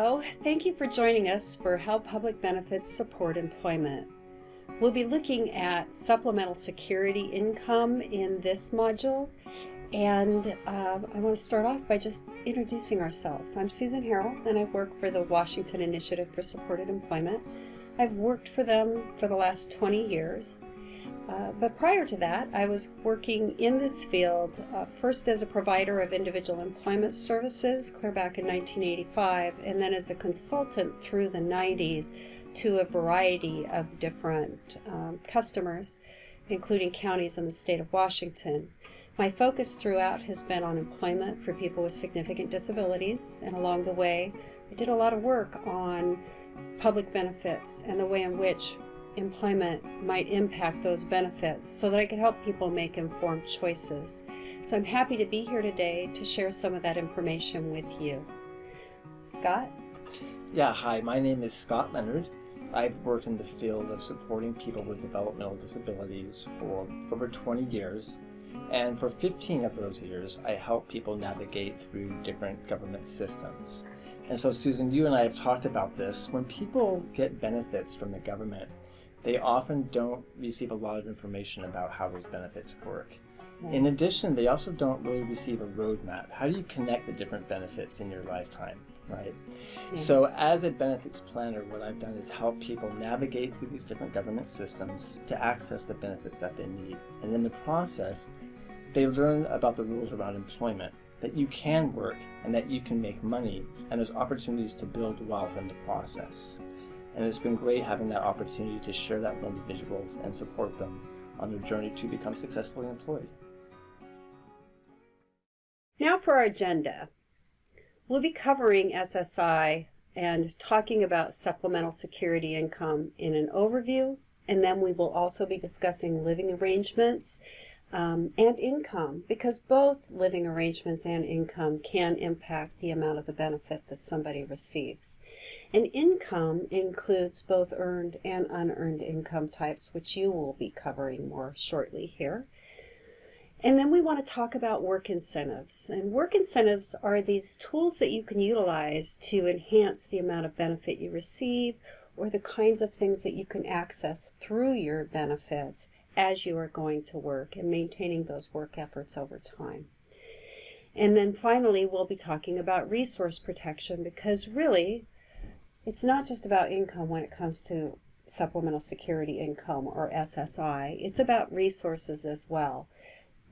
Hello, thank you for joining us for How Public Benefits Support Employment. We'll be looking at supplemental security income in this module, and I want to start off by just introducing ourselves. I'm Susan Harrell, and I work for the Washington Initiative for Supported Employment. I've worked for them for the last 20 years. But prior to that, I was working in this field first as a provider of individual employment services clear back in 1985, and then as a consultant through the 90s to a variety of different customers, including counties in the state of Washington. My focus throughout has been on employment for people with significant disabilities, and along the way, I did a lot of work on public benefits and the way in which employment might impact those benefits so that I could help people make informed choices. So I'm happy to be here today to share some of that information with you. Scott? Yeah, hi, my name is Scott Leonard. I've worked in the field of supporting people with developmental disabilities for over 20 years, and for 15 of those years I help people navigate through different government systems. And so Susan, you and I have talked about this. When people get benefits from the government, they often don't receive a lot of information about how those benefits work. In addition, they also don't really receive a roadmap. How do you connect the different benefits in your lifetime, right? So as a benefits planner, what I've done is help people navigate through these different government systems to access the benefits that they need. And in the process, they learn about the rules around employment, that you can work and that you can make money, and there's opportunities to build wealth in the process. And it's been great having that opportunity to share that with individuals and support them on their journey to become successfully employed. Now for our agenda. We'll be covering SSI and talking about supplemental security income in an overview, and then we will also be discussing living arrangements and income, because both living arrangements and income can impact the amount of the benefit that somebody receives. And income includes both earned and unearned income types, which you will be covering more shortly here. And then we want to talk about work incentives. And work incentives are these tools that you can utilize to enhance the amount of benefit you receive, or the kinds of things that you can access through your benefits as you are going to work and maintaining those work efforts over time. And then finally, we'll be talking about resource protection, because really, it's not just about income when it comes to supplemental security income or SSI. It's about resources as well.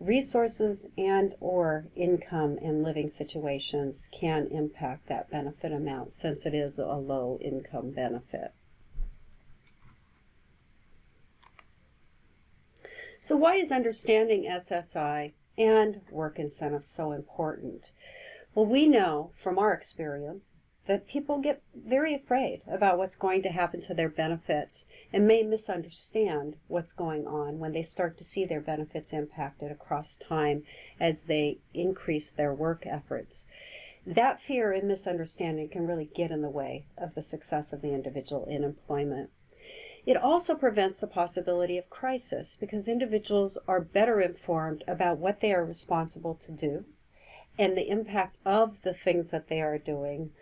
Resources and or income in living situations can impact that benefit amount, since it is a low income benefit. So why is understanding SSI and work incentives so important? Well, we know from our experience that people get very afraid about what's going to happen to their benefits and may misunderstand what's going on when they start to see their benefits impacted across time as they increase their work efforts. That fear and misunderstanding can really get in the way of the success of the individual in employment. It also prevents the possibility of crisis, because individuals are better informed about what they are responsible to do and the impact of the things that they are doing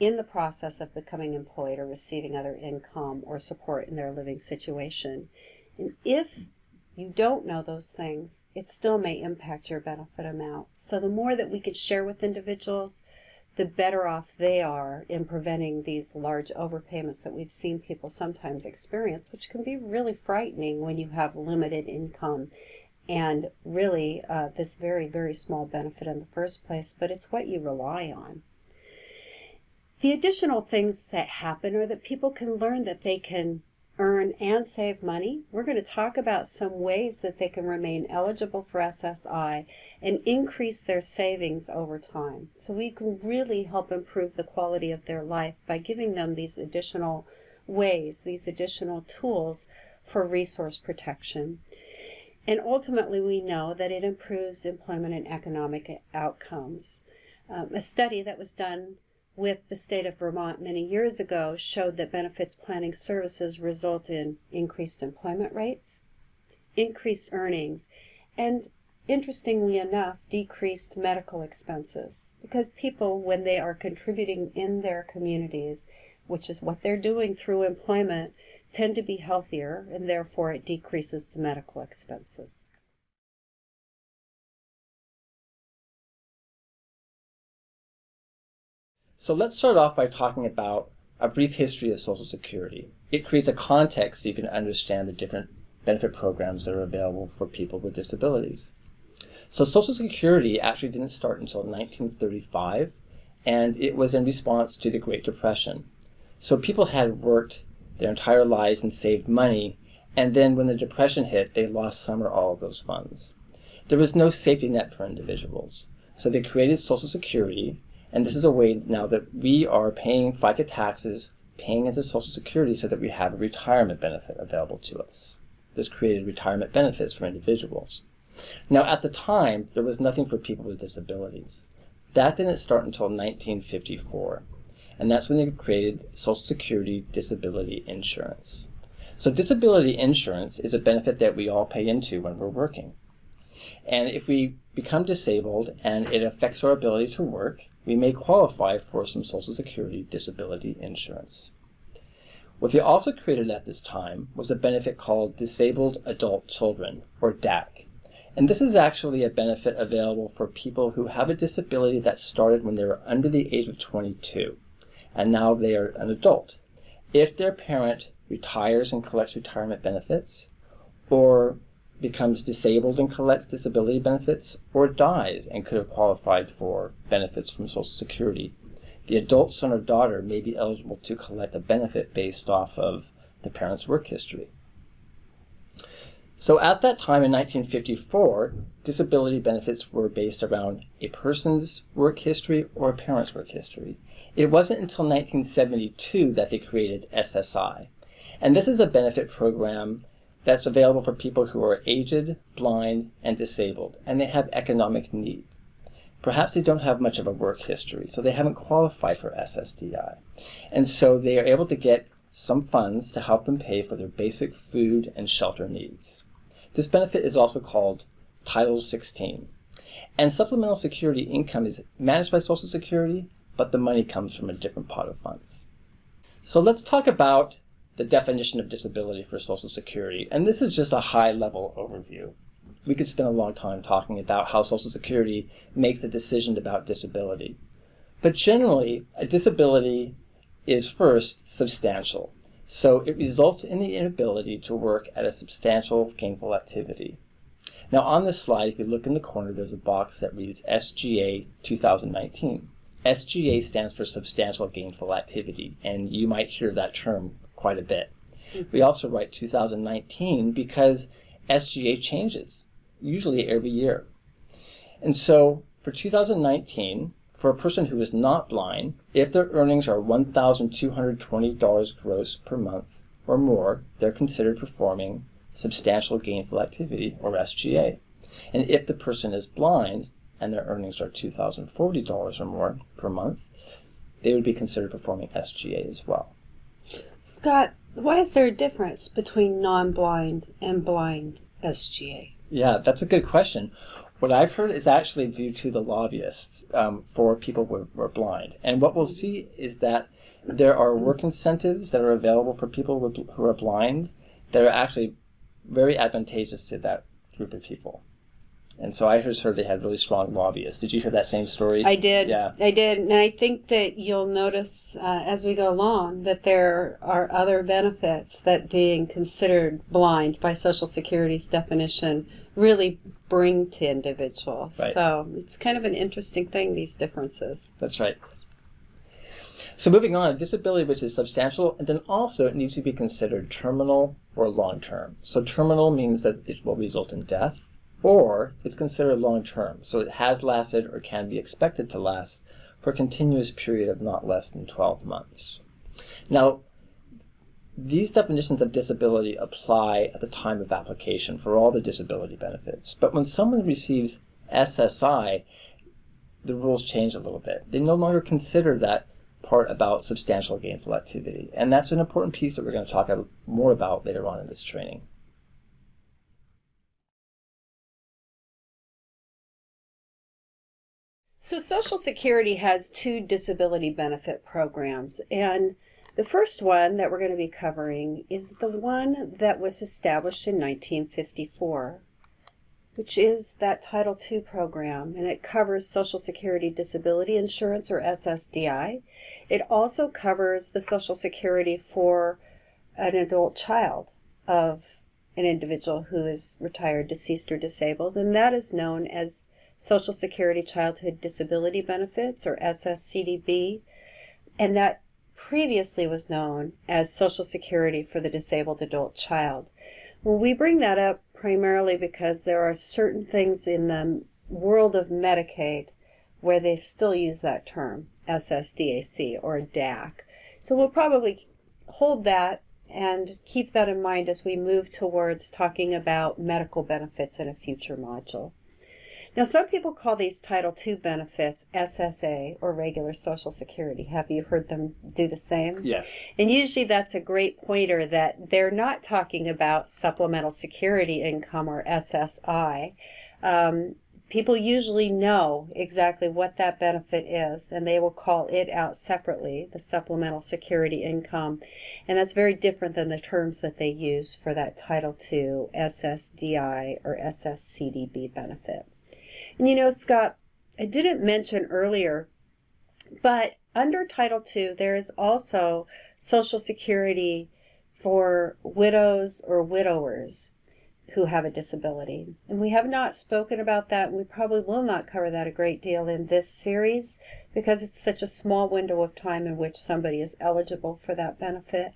in the process of becoming employed or receiving other income or support in their living situation. And if you don't know those things, it still may impact your benefit amount. So the more that we could share with individuals, the better off they are in preventing these large overpayments that we've seen people sometimes experience, which can be really frightening when you have limited income and really this very, very small benefit in the first place, but it's what you rely on. The additional things that happen are that people can learn that they can earn and save money. We're going to talk about some ways that they can remain eligible for SSI and increase their savings over time. So we can really help improve the quality of their life by giving them these additional ways, these additional tools for resource protection. And ultimately, we know that it improves employment and economic outcomes. A study that was done with the state of Vermont many years ago showed that benefits planning services result in increased employment rates, increased earnings, and interestingly enough, decreased medical expenses, because people, when they are contributing in their communities, which is what they're doing through employment, tend to be healthier, and therefore it decreases the medical expenses. So let's start off by talking about a brief history of Social Security. It creates a context so you can understand the different benefit programs that are available for people with disabilities. So Social Security actually didn't start until 1935, and it was in response to the Great Depression. So people had worked their entire lives and saved money, and then when the Depression hit, they lost some or all of those funds. There was no safety net for individuals, so they created Social Security. And this is a way now that we are paying FICA taxes, paying into Social Security so that we have a retirement benefit available to us. This created retirement benefits for individuals. Now, at the time, there was nothing for people with disabilities. That didn't start until 1954. And that's when they created Social Security Disability Insurance. So disability insurance is a benefit that we all pay into when we're working. And if we become disabled and it affects our ability to work, we may qualify for some Social Security disability insurance. What they also created at this time was a benefit called Disabled Adult Children, or DAC. And this is actually a benefit available for people who have a disability that started when they were under the age of 22, and now they are an adult. If their parent retires and collects retirement benefits, or becomes disabled and collects disability benefits, or dies and could have qualified for benefits from Social Security, the adult son or daughter may be eligible to collect a benefit based off of the parent's work history. So at that time in 1954, disability benefits were based around a person's work history or a parent's work history. It wasn't until 1972 that they created SSI. And this is a benefit program that's available for people who are aged, blind, and disabled, and they have economic need. Perhaps they don't have much of a work history, so they haven't qualified for SSDI. And so they are able to get some funds to help them pay for their basic food and shelter needs. This benefit is also called Title 16. And supplemental security income is managed by Social Security, but the money comes from a different pot of funds. So let's talk about the definition of disability for Social Security. And this is just a high-level overview. We could spend a long time talking about how Social Security makes a decision about disability. But generally, a disability is first substantial. So it results in the inability to work at a substantial gainful activity. Now on this slide, if you look in the corner, there's a box that reads SGA 2019. SGA stands for Substantial Gainful Activity, and you might hear that term quite a bit. We also write 2019 because SGA changes, usually every year. And so for 2019, for a person who is not blind, if their earnings are $1,220 gross per month or more, they're considered performing Substantial Gainful Activity, or SGA. And if the person is blind and their earnings are $2,040 or more per month, they would be considered performing SGA as well. Scott, why is there a difference between non-blind and blind SGA? Yeah, that's a good question. What I've heard is actually due to the lobbyists for people who are blind. And what we'll see is that there are work incentives that are available for people who are blind that are actually very advantageous to that group of people. And so I just heard they had really strong lobbyists. Did you hear that same story? I did. Yeah. I did. And I think that you'll notice as we go along that there are other benefits that being considered blind by Social Security's definition really bring to individuals. Right. So it's kind of an interesting thing, these differences. That's right. So moving on, a disability which is substantial, and then also it needs to be considered terminal or long-term. So terminal means that it will result in death, or it's considered long-term, so it has lasted or can be expected to last for a continuous period of not less than 12 months. Now, these definitions of disability apply at the time of application for all the disability benefits, but when someone receives SSI, the rules change a little bit. They no longer consider that part about substantial gainful activity, and that's an important piece that we're going to talk more about later on in this training. So Social Security has two disability benefit programs, and the first one that we're going to be covering is the one that was established in 1954, which is that Title II program, and it covers Social Security Disability Insurance, or SSDI. It also covers the Social Security for an adult child of an individual who is retired, deceased, or disabled, and that is known as Social Security Childhood Disability Benefits, or SSCDB, and that previously was known as Social Security for the Disabled Adult Child. Well, we bring that up primarily because there are certain things in the world of Medicaid where they still use that term, SSDAC or DAC. So we'll probably hold that and keep that in mind as we move towards talking about medical benefits in a future module. Now, some people call these Title II benefits SSA, or regular Social Security. Have you heard them do the same? Yes. And usually that's a great pointer that they're not talking about supplemental security income, or SSI. People usually know exactly what that benefit is, and they will call it out separately, the supplemental security income. And that's very different than the terms that they use for that Title II SSDI or SSCDB benefit. And you know, Scott, I didn't mention earlier, but under Title II, there is also Social Security for widows or widowers who have a disability. And we have not spoken about that, and we probably will not cover that a great deal in this series because it's such a small window of time in which somebody is eligible for that benefit.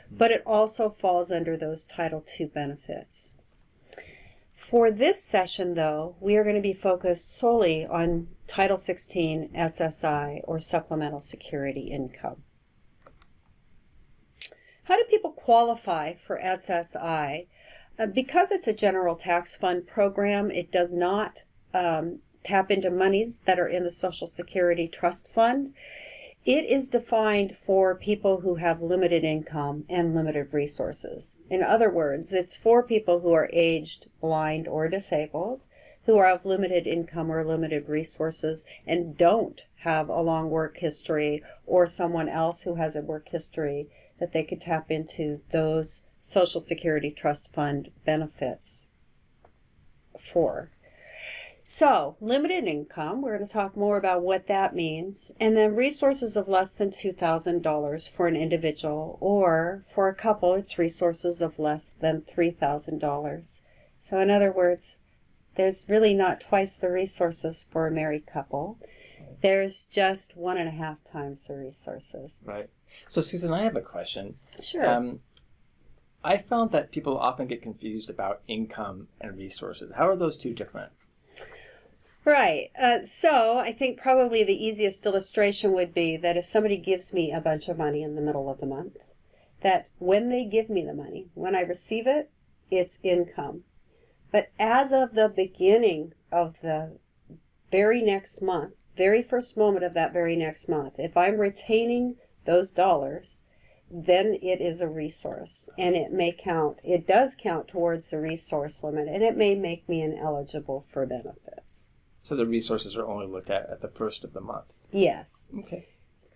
But it also falls under those Title II benefits. For this session, though, we are going to be focused solely on Title XVI SSI, or Supplemental Security Income. How do people qualify for SSI? Because it's a general tax fund program, it does not tap into monies that are in the Social Security Trust Fund. It is defined for people who have limited income and limited resources. In other words, it's for people who are aged, blind, or disabled, who are of limited income or limited resources and don't have a long work history, or someone else who has a work history that they could tap into those Social Security Trust Fund benefits for. So, limited income, we're going to talk more about what that means, and then resources of less than $2,000 for an individual, or for a couple, it's resources of less than $3,000. So in other words, there's really not twice the resources for a married couple. There's just 1.5 times the resources. Right. So Susan, I have a question. Sure. I found that people often get confused about income and resources. How are those two different? Right. So I think probably the easiest illustration would be that if somebody gives me a bunch of money in the middle of the month, that when they give me the money, when I receive it, it's income. But as of the beginning of the very next month, very first moment of that very next month, if I'm retaining those dollars, then it is a resource, and it may count, it does count towards the resource limit, and it may make me ineligible for benefits. So the resources are only looked at the first of the month? Yes. Okay.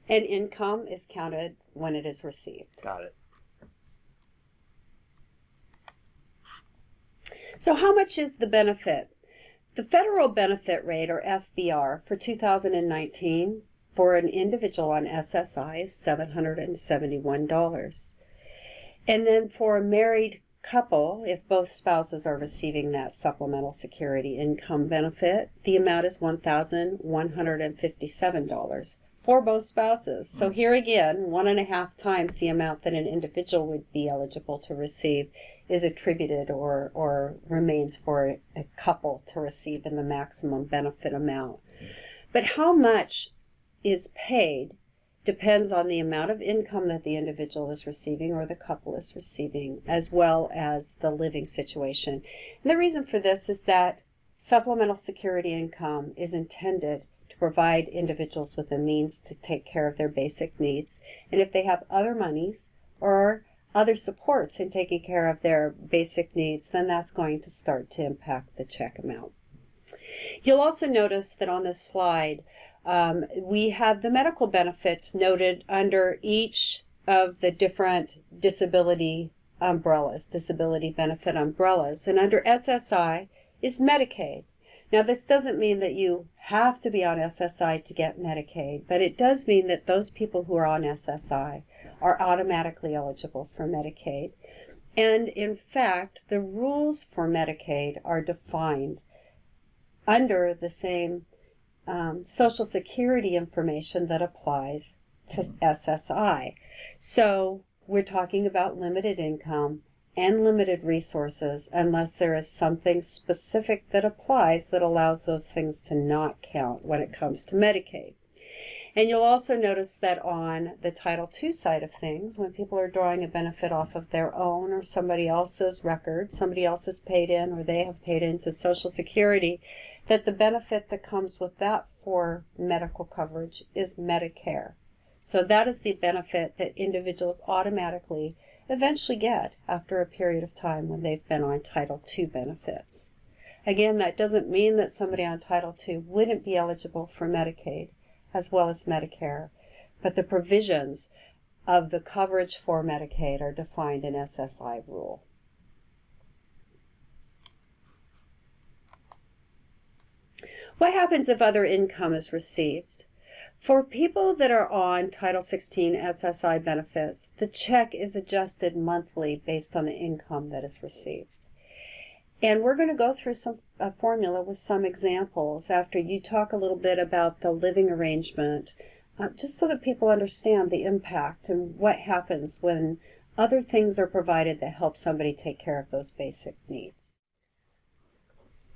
And income is counted when it is received. Got it. So how much is the benefit? The federal benefit rate, or FBR, for 2019 for an individual on SSI is $771. And then for a married couple, if both spouses are receiving that supplemental security income benefit, the amount is $1,157 for both spouses. So here again, 1.5 times the amount that an individual would be eligible to receive is attributed or remains for a couple to receive in the maximum benefit amount. But how much is paid depends on the amount of income that the individual is receiving or the couple is receiving, as well as the living situation. And the reason for this is that supplemental security income is intended to provide individuals with the means to take care of their basic needs. And if they have other monies or other supports in taking care of their basic needs, then that's going to start to impact the check amount. You'll also notice that on this slide, we have the medical benefits noted under each of the different disability umbrellas, disability benefit umbrellas. And under SSI is Medicaid. Now, this doesn't mean that you have to be on SSI to get Medicaid, but it does mean that those people who are on SSI are automatically eligible for Medicaid. And in fact, the rules for Medicaid are defined under the same Social Security information that applies to SSI. So we're talking about limited income and limited resources unless there is something specific that applies that allows those things to not count when it comes to Medicaid. And you'll also notice that on the Title II side of things, when people are drawing a benefit off of their own or somebody else's record, somebody else has paid in or they have paid into Social Security, that the benefit that comes with that for medical coverage is Medicare. So that is the benefit that individuals automatically eventually get after a period of time when they've been on Title II benefits. Again, that doesn't mean that somebody on Title II wouldn't be eligible for Medicaid as well as Medicare, but the provisions of the coverage for Medicaid are defined in SSI rule. What happens if other income is received? For people that are on Title 16 SSI benefits, the check is adjusted monthly based on the income that is received. And we're going to go through a formula with some examples after you talk a little bit about the living arrangement, just so that people understand the impact and what happens when other things are provided that help somebody take care of those basic needs.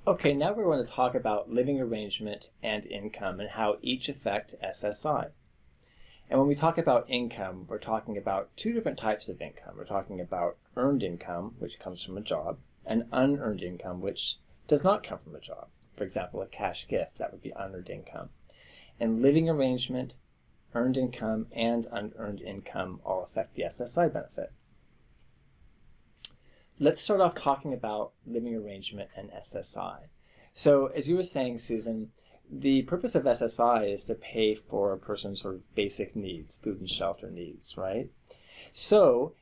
Okay, now we're going to talk about living arrangement and income and how each affect SSI. And when we talk about income, we're talking about two different types of income. We're talking about earned income, which comes from a job, and unearned income, which does not come from a job. For example, a cash gift, that would be unearned income. And living arrangement, earned income, and unearned income all affect the SSI benefit. Let's start off talking about living arrangement and SSI. So as you were saying, Susan, the purpose of SSI is to pay for a person's sort of basic needs, food and shelter needs, right? So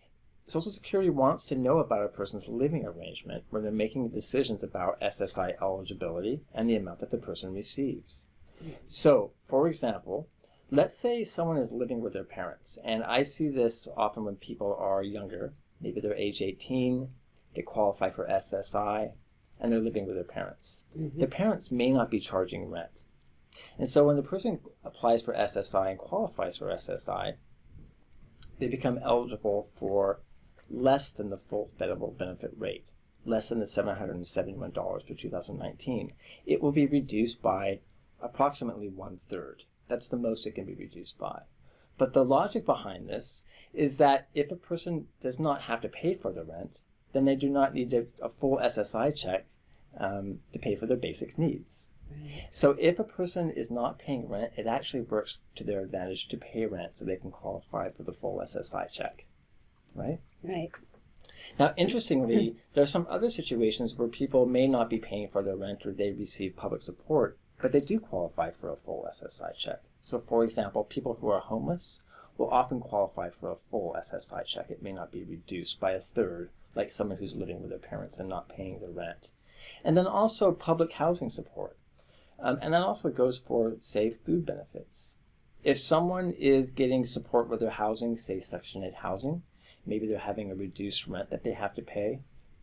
Social Security wants to know about a person's living arrangement when they're making decisions about SSI eligibility and the amount that the person receives. So, for example, let's say someone is living with their parents, and I see this often when people are younger, maybe they're age 18, they qualify for SSI, and they're living with their parents. Their parents may not be charging rent. And so when the person applies for SSI and qualifies for SSI, they become eligible for less than the full federal benefit rate, less than the $771 for 2019. It will be reduced by approximately 1/3. That's the most it can be reduced by. But the logic behind this is that if a person does not have to pay for the rent, then they do not need a full SSI check to pay for their basic needs. Right. So if a person is not paying rent, it actually works to their advantage to pay rent so they can qualify for the full SSI check, right? Right. Now, interestingly, there are some other situations where people may not be paying for their rent or they receive public support, but they do qualify for a full SSI check. So, for example, people who are homeless will often qualify for a full SSI check. It may not be reduced by 1/3, like someone who's living with their parents and not paying the rent. And then also public housing support. And that also goes for, say, food benefits. If someone is getting support with their housing, say Section 8 housing, maybe they're having a reduced rent that they have to pay,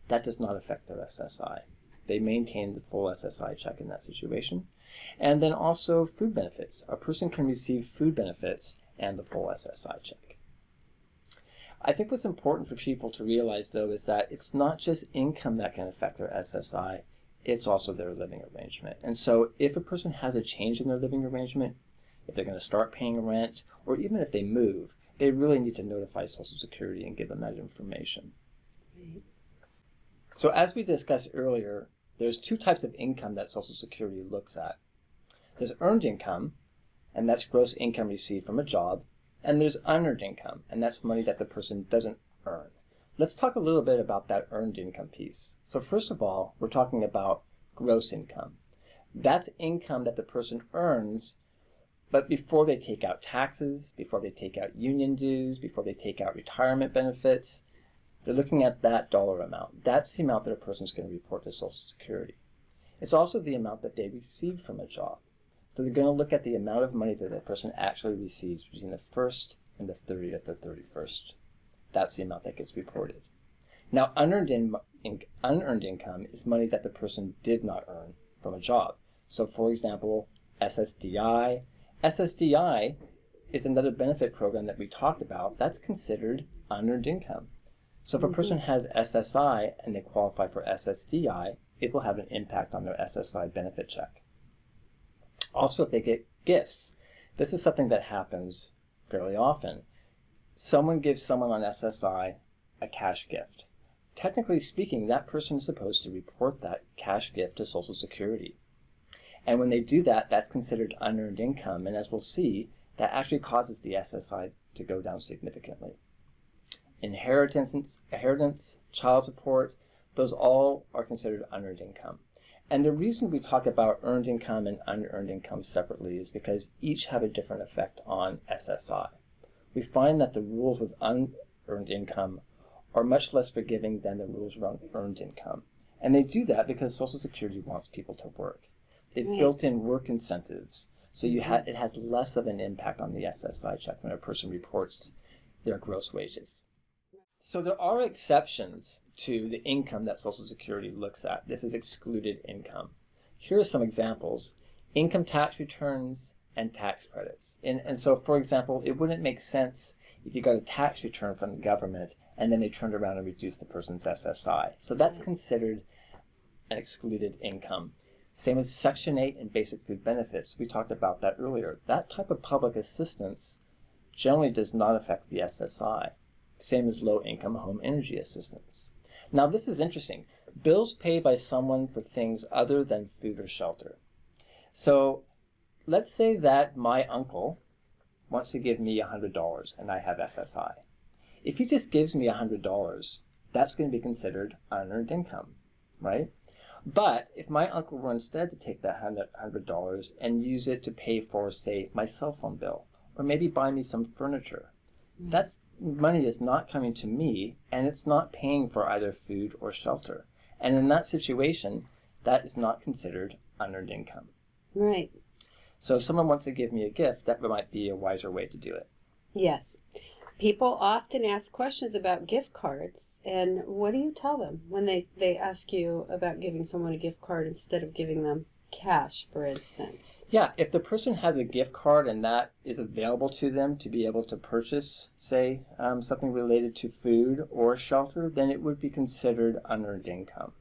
that does not affect their SSI. They maintain the full SSI check in that situation. And then also food benefits. A person can receive food benefits and the full SSI check. I think what's important for people to realize, though, is that it's not just income that can affect their SSI, it's also their living arrangement. And so if a person has a change in their living arrangement, if they're going to start paying rent, or even if they move, they really need to notify Social Security and give them that information. Right. So as we discussed earlier, there's two types of income that Social Security looks at. There's earned income, and that's gross income received from a job, and there's unearned income, and that's money that the person doesn't earn. Let's talk a little bit about that earned income piece. So first of all, we're talking about gross income. That's income that the person earns, but before they take out taxes, before they take out union dues, before they take out retirement benefits, they're looking at that dollar amount. That's the amount that a person's going to report to Social Security. It's also the amount that they receive from a job. So they're going to look at the amount of money that person actually receives between the 1st and the 30th or 31st. That's the amount that gets reported. Now, unearned income is money that the person did not earn from a job. So, for example, SSDI. SSDI is another benefit program that we talked about. That's considered unearned income. So if a person has SSI and they qualify for SSDI, it will have an impact on their SSI benefit check. Also, if they get gifts, this is something that happens fairly often. Someone gives someone on SSI a cash gift. Technically speaking, that person is supposed to report that cash gift to Social Security. And when they do that, that's considered unearned income. And as we'll see, that actually causes the SSI to go down significantly. Inheritance, child support, those all are considered unearned income. And the reason we talk about earned income and unearned income separately is because each have a different effect on SSI. We find that the rules with unearned income are much less forgiving than the rules around earned income. And they do that because Social Security wants people to work. They've built in work incentives, so it has less of an impact on the SSI check when a person reports their gross wages. So there are exceptions to the income that Social Security looks at. This is excluded income. Here are some examples: income tax returns and tax credits. And so, for example, it wouldn't make sense if you got a tax return from the government and then they turned around and reduced the person's SSI. So that's considered an excluded income. Same as Section 8 and basic food benefits. We talked about that earlier. That type of public assistance generally does not affect the SSI. Same as low-income home energy assistance. Now, this is interesting. Bills paid by someone for things other than food or shelter. So let's say that my uncle wants to give me $100 and I have SSI. If he just gives me $100, that's going to be considered unearned income, right? But if my uncle were instead to take that $100 and use it to pay for, say, my cell phone bill, or maybe buy me some furniture, that's money is not coming to me, and it's not paying for either food or shelter. And in that situation, that is not considered unearned income. Right. So if someone wants to give me a gift, that might be a wiser way to do it. Yes. People often ask questions about gift cards, and what do you tell them when they ask you about giving someone a gift card instead of giving them cash, for instance? Yeah, if the person has a gift card and that is available to them to be able to purchase, say, something related to food or shelter, then it would be considered unearned income.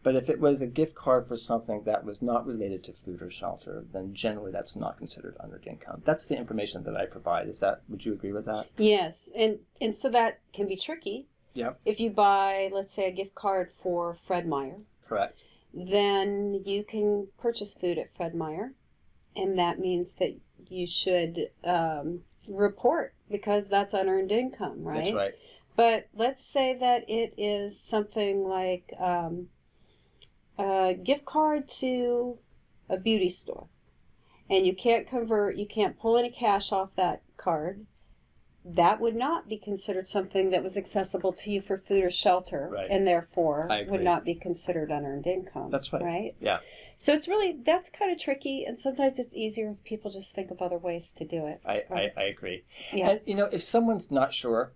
But if it was a gift card for something that was not related to food or shelter, then generally that's not considered unearned income. That's the information that I provide. Would you agree with that? Yes, and so that can be tricky. Yep. If you buy, let's say, a gift card for Fred Meyer. Correct. Then you can purchase food at Fred Meyer, and that means that you should report, because that's unearned income, right? That's right. But let's say that it is something like a gift card to a beauty store, and you can't pull any cash off that card. That would not be considered something that was accessible to you for food or shelter, right. And therefore I agree. would not be considered unearned income. That's right. Right? Yeah. So that's kind of tricky, and sometimes it's easier if people just think of other ways to do it. I agree. Yeah. And, if someone's not sure,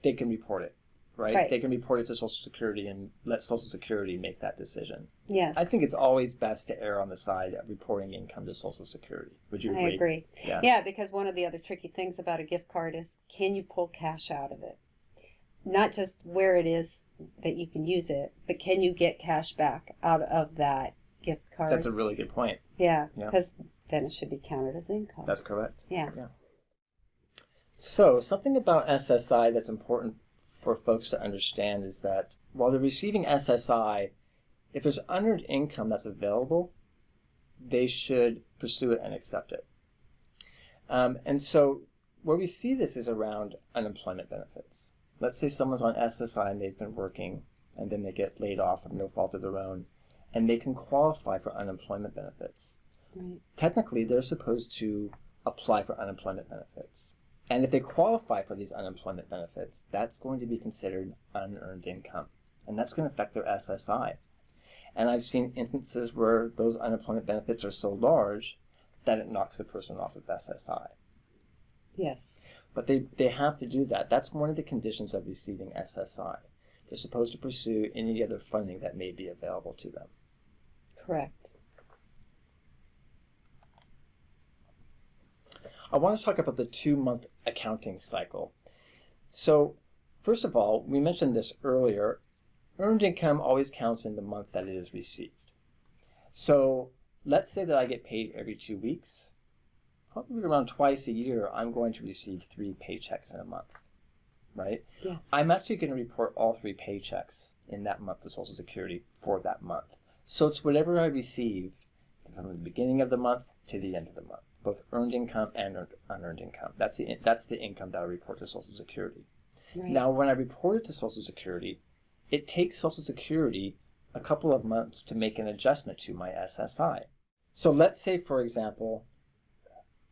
they can report it, right? They can report it to Social Security and let Social Security make that decision. Yes. I think it's always best to err on the side of reporting income to Social Security. Would you agree? I agree. Yeah. Yeah, because one of the other tricky things about a gift card is, can you pull cash out of it? Not just where it is that you can use it, but can you get cash back out of that gift card? That's a really good point. Yeah, because then it should be counted as income. That's correct. Yeah. So something about SSI that's important for folks to understand is that while they're receiving SSI, if there's unearned income that's available, they should pursue it and accept it. And so where we see this is around unemployment benefits. Let's say someone's on SSI and they've been working, and then they get laid off of no fault of their own, and they can qualify for unemployment benefits. Right. Technically, they're supposed to apply for unemployment benefits. And if they qualify for these unemployment benefits, that's going to be considered unearned income. And that's going to affect their SSI. And I've seen instances where those unemployment benefits are so large that it knocks the person off of SSI. Yes. But they have to do that. That's one of the conditions of receiving SSI. They're supposed to pursue any other funding that may be available to them. Correct. I want to talk about the 2-month accounting cycle. So, first of all, we mentioned this earlier, earned income always counts in the month that it is received. So, let's say that I get paid every 2 weeks. Probably around twice a year, I'm going to receive 3 paychecks in a month, right? Yes. I'm actually going to report all 3 paychecks in that month to Social Security for that month. So it's whatever I receive from the beginning of the month to the end of the month, both earned income and unearned income. That's the income that I report to Social Security. Right. Now, when I report it to Social Security, it takes Social Security a couple of months to make an adjustment to my SSI. So let's say, for example,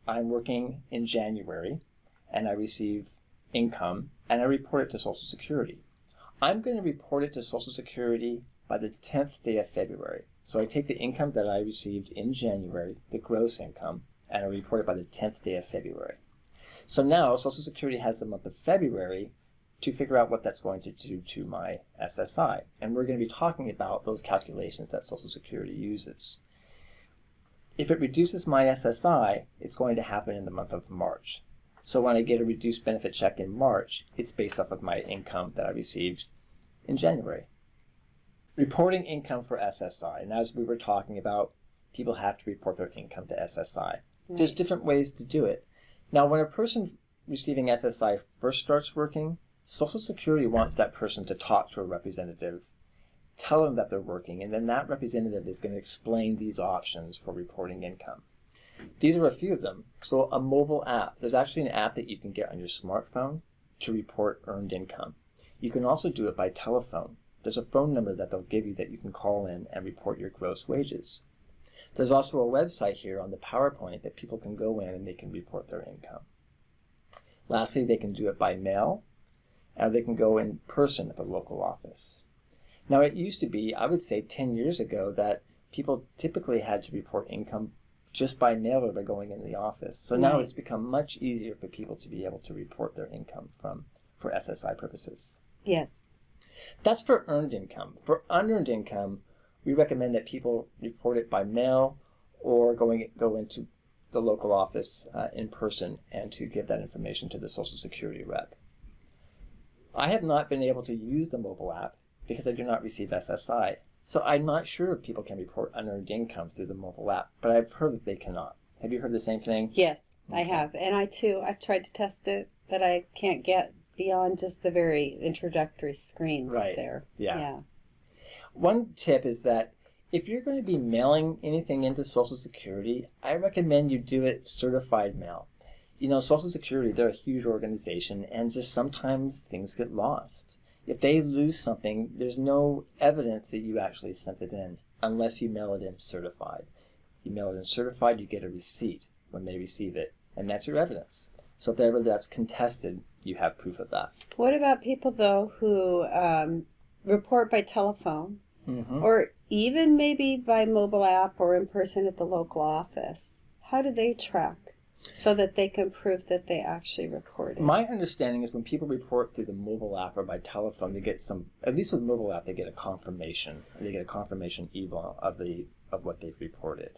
I'm working in January and I receive income and I report it to Social Security. I'm going to report it to Social Security by the 10th day of February. So I take the income that I received in January, the gross income, and I report it by the 10th day of February. So now Social Security has the month of February to figure out what that's going to do to my SSI. And we're going to be talking about those calculations that Social Security uses. If it reduces my SSI, it's going to happen in the month of March. So when I get a reduced benefit check in March, it's based off of my income that I received in January. Reporting income for SSI. And as we were talking about, people have to report their income to SSI. Right. There's different ways to do it. Now, when a person receiving SSI first starts working, Social Security wants that person to talk to a representative, tell them that they're working, and then that representative is going to explain these options for reporting income. These are a few of them. So a mobile app. There's actually an app that you can get on your smartphone to report earned income. You can also do it by telephone. There's a phone number that they'll give you that you can call in and report your gross wages. There's also a website here on the PowerPoint that people can go in and they can report their income. Lastly, they can do it by mail, or they can go in person at the local office. Now, it used to be, I would say 10 years ago, that people typically had to report income just by mail or by going into the office. So now it's become much easier for people to be able to report their income for SSI purposes. Yes. That's for earned income. For unearned income, we recommend that people report it by mail or go into the local office in person and to give that information to the Social Security rep. I have not been able to use the mobile app because I do not receive SSI. So I'm not sure if people can report unearned income through the mobile app, but I've heard that they cannot. Have you heard the same thing? Yes, Okay. I have. And I too, I've tried to test it, but I can't get beyond just the very introductory screens there. Yeah. One tip is that if you're going to be mailing anything into Social Security, I recommend you do it certified mail. You know, Social Security, they're a huge organization, and just sometimes things get lost. If they lose something, there's no evidence that you actually sent it in unless you mail it in certified. You mail it in certified, you get a receipt when they receive it, and that's your evidence. So if ever that's contested, you have proof of that. What about people, though, who report by telephone or even maybe by mobile app or in person at the local office? How do they track so that they can prove that they actually reported? My understanding is when people report through the mobile app or by telephone, they get at least with the mobile app, they get a confirmation. They get a confirmation email of what they've reported.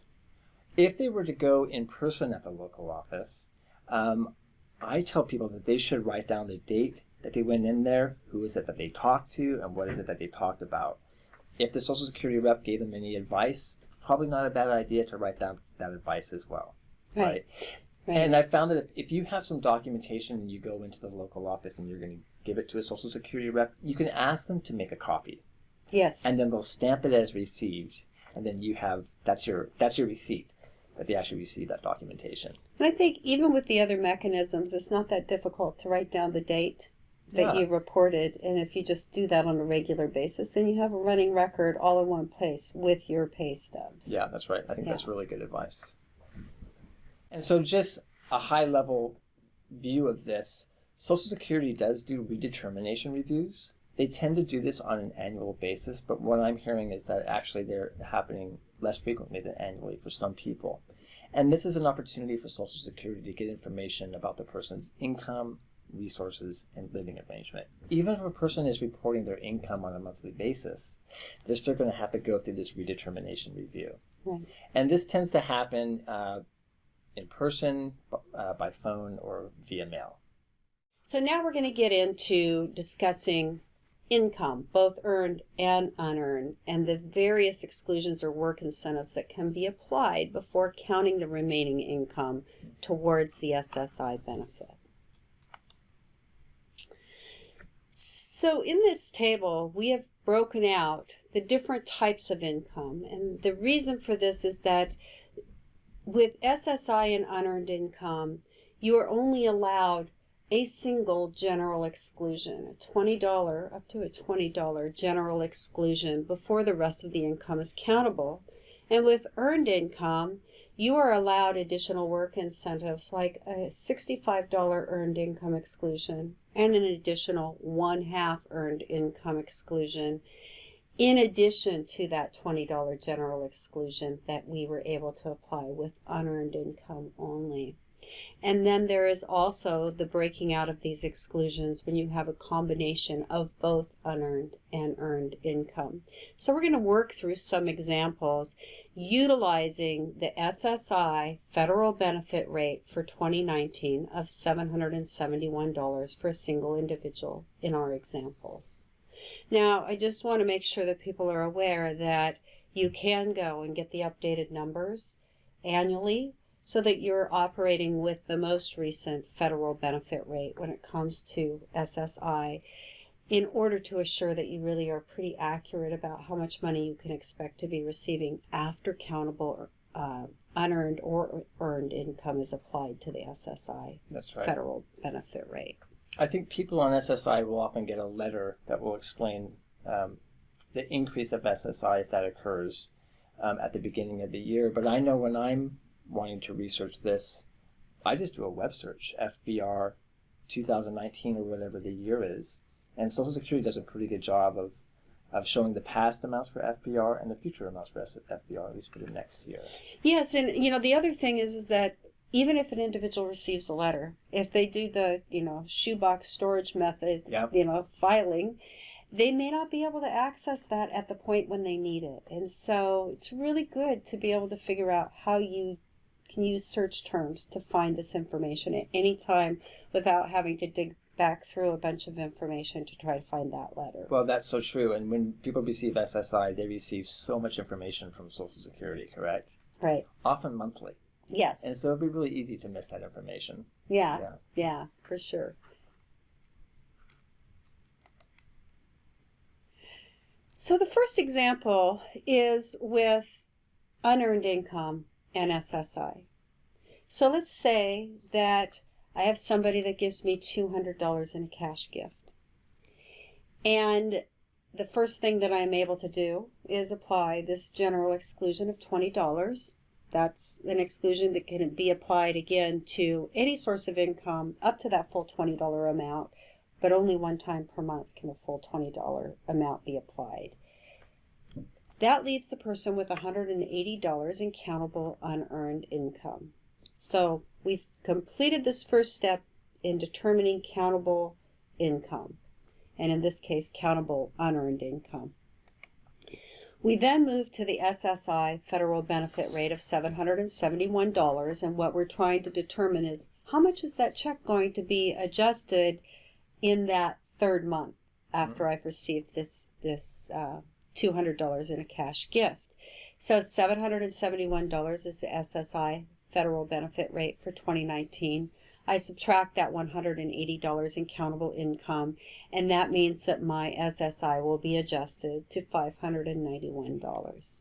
If they were to go in person at the local office, I tell people that they should write down the date that they went in there, who is it that they talked to, and what is it that they talked about. If the Social Security rep gave them any advice, probably not a bad idea to write down that advice as well. Right. And I found that if you have some documentation and you go into the local office and you're going to give it to a Social Security rep, you can ask them to make a copy. Yes. And then they'll stamp it as received, and then you have that's your receipt that they actually received that documentation. And I think even with the other mechanisms, it's not that difficult to write down the date that you reported. And if you just do that on a regular basis, then you have a running record all in one place with your pay stubs. Yeah, that's right. I think that's really good advice. And so just a high-level view of this, Social Security does do redetermination reviews. They tend to do this on an annual basis, but what I'm hearing is that actually they're happening less frequently than annually for some people. And this is an opportunity for Social Security to get information about the person's income, resources, and living arrangement. Even if a person is reporting their income on a monthly basis, they're still going to have to go through this redetermination review. Right. And this tends to happen in person, by phone, or via mail. So now we're going to get into discussing income, both earned and unearned, and the various exclusions or work incentives that can be applied before counting the remaining income towards the SSI benefit. So in this table, we have broken out the different types of income, and the reason for this is that with SSI and unearned income, you are only allowed a single general exclusion, up to a $20 general exclusion before the rest of the income is countable. And with earned income, you are allowed additional work incentives like a $65 earned income exclusion and an additional 1/2 earned income exclusion, in addition to that $20 general exclusion that we were able to apply with unearned income only. And then there is also the breaking out of these exclusions when you have a combination of both unearned and earned income. So we're going to work through some examples utilizing the SSI federal benefit rate for 2019 of $771 for a single individual in our examples. Now, I just want to make sure that people are aware that you can go and get the updated numbers annually, so that you're operating with the most recent federal benefit rate when it comes to SSI, in order to assure that you really are pretty accurate about how much money you can expect to be receiving after countable unearned or earned income is applied to the SSI federal benefit rate. I think people on SSI will often get a letter that will explain the increase of SSI if that occurs at the beginning of the year. But I know when I'm wanting to research this, I just do a web search, FBR 2019 or whatever the year is, and Social Security does a pretty good job of showing the past amounts for FBR and the future amounts for FBR, at least for the next year. Yes, and the other thing is that even if an individual receives a letter, if they do the shoebox storage method, filing, they may not be able to access that at the point when they need it. And so it's really good to be able to figure out how you can use search terms to find this information at any time without having to dig back through a bunch of information to try to find that letter. Well, that's so true. And when people receive SSI, they receive so much information from Social Security, correct? Right. Often monthly. Yes. And so it'd be really easy to miss that information. Yeah, for sure. So the first example is with unearned income and SSI. So let's say that I have somebody that gives me $200 in a cash gift. And the first thing that I'm able to do is apply this general exclusion of $20. That's an exclusion that can be applied again to any source of income up to that full $20 amount, but only one time per month can the full $20 amount be applied. That leaves the person with $180 in countable unearned income. So we've completed this first step in determining countable income, and in this case, countable unearned income. We then move to the SSI federal benefit rate of $771, and what we're trying to determine is how much is that check going to be adjusted in that third month after I've received this $200 in a cash gift. So $771 is the SSI federal benefit rate for 2019. I subtract that $180 in countable income, and that means that my SSI will be adjusted to $591.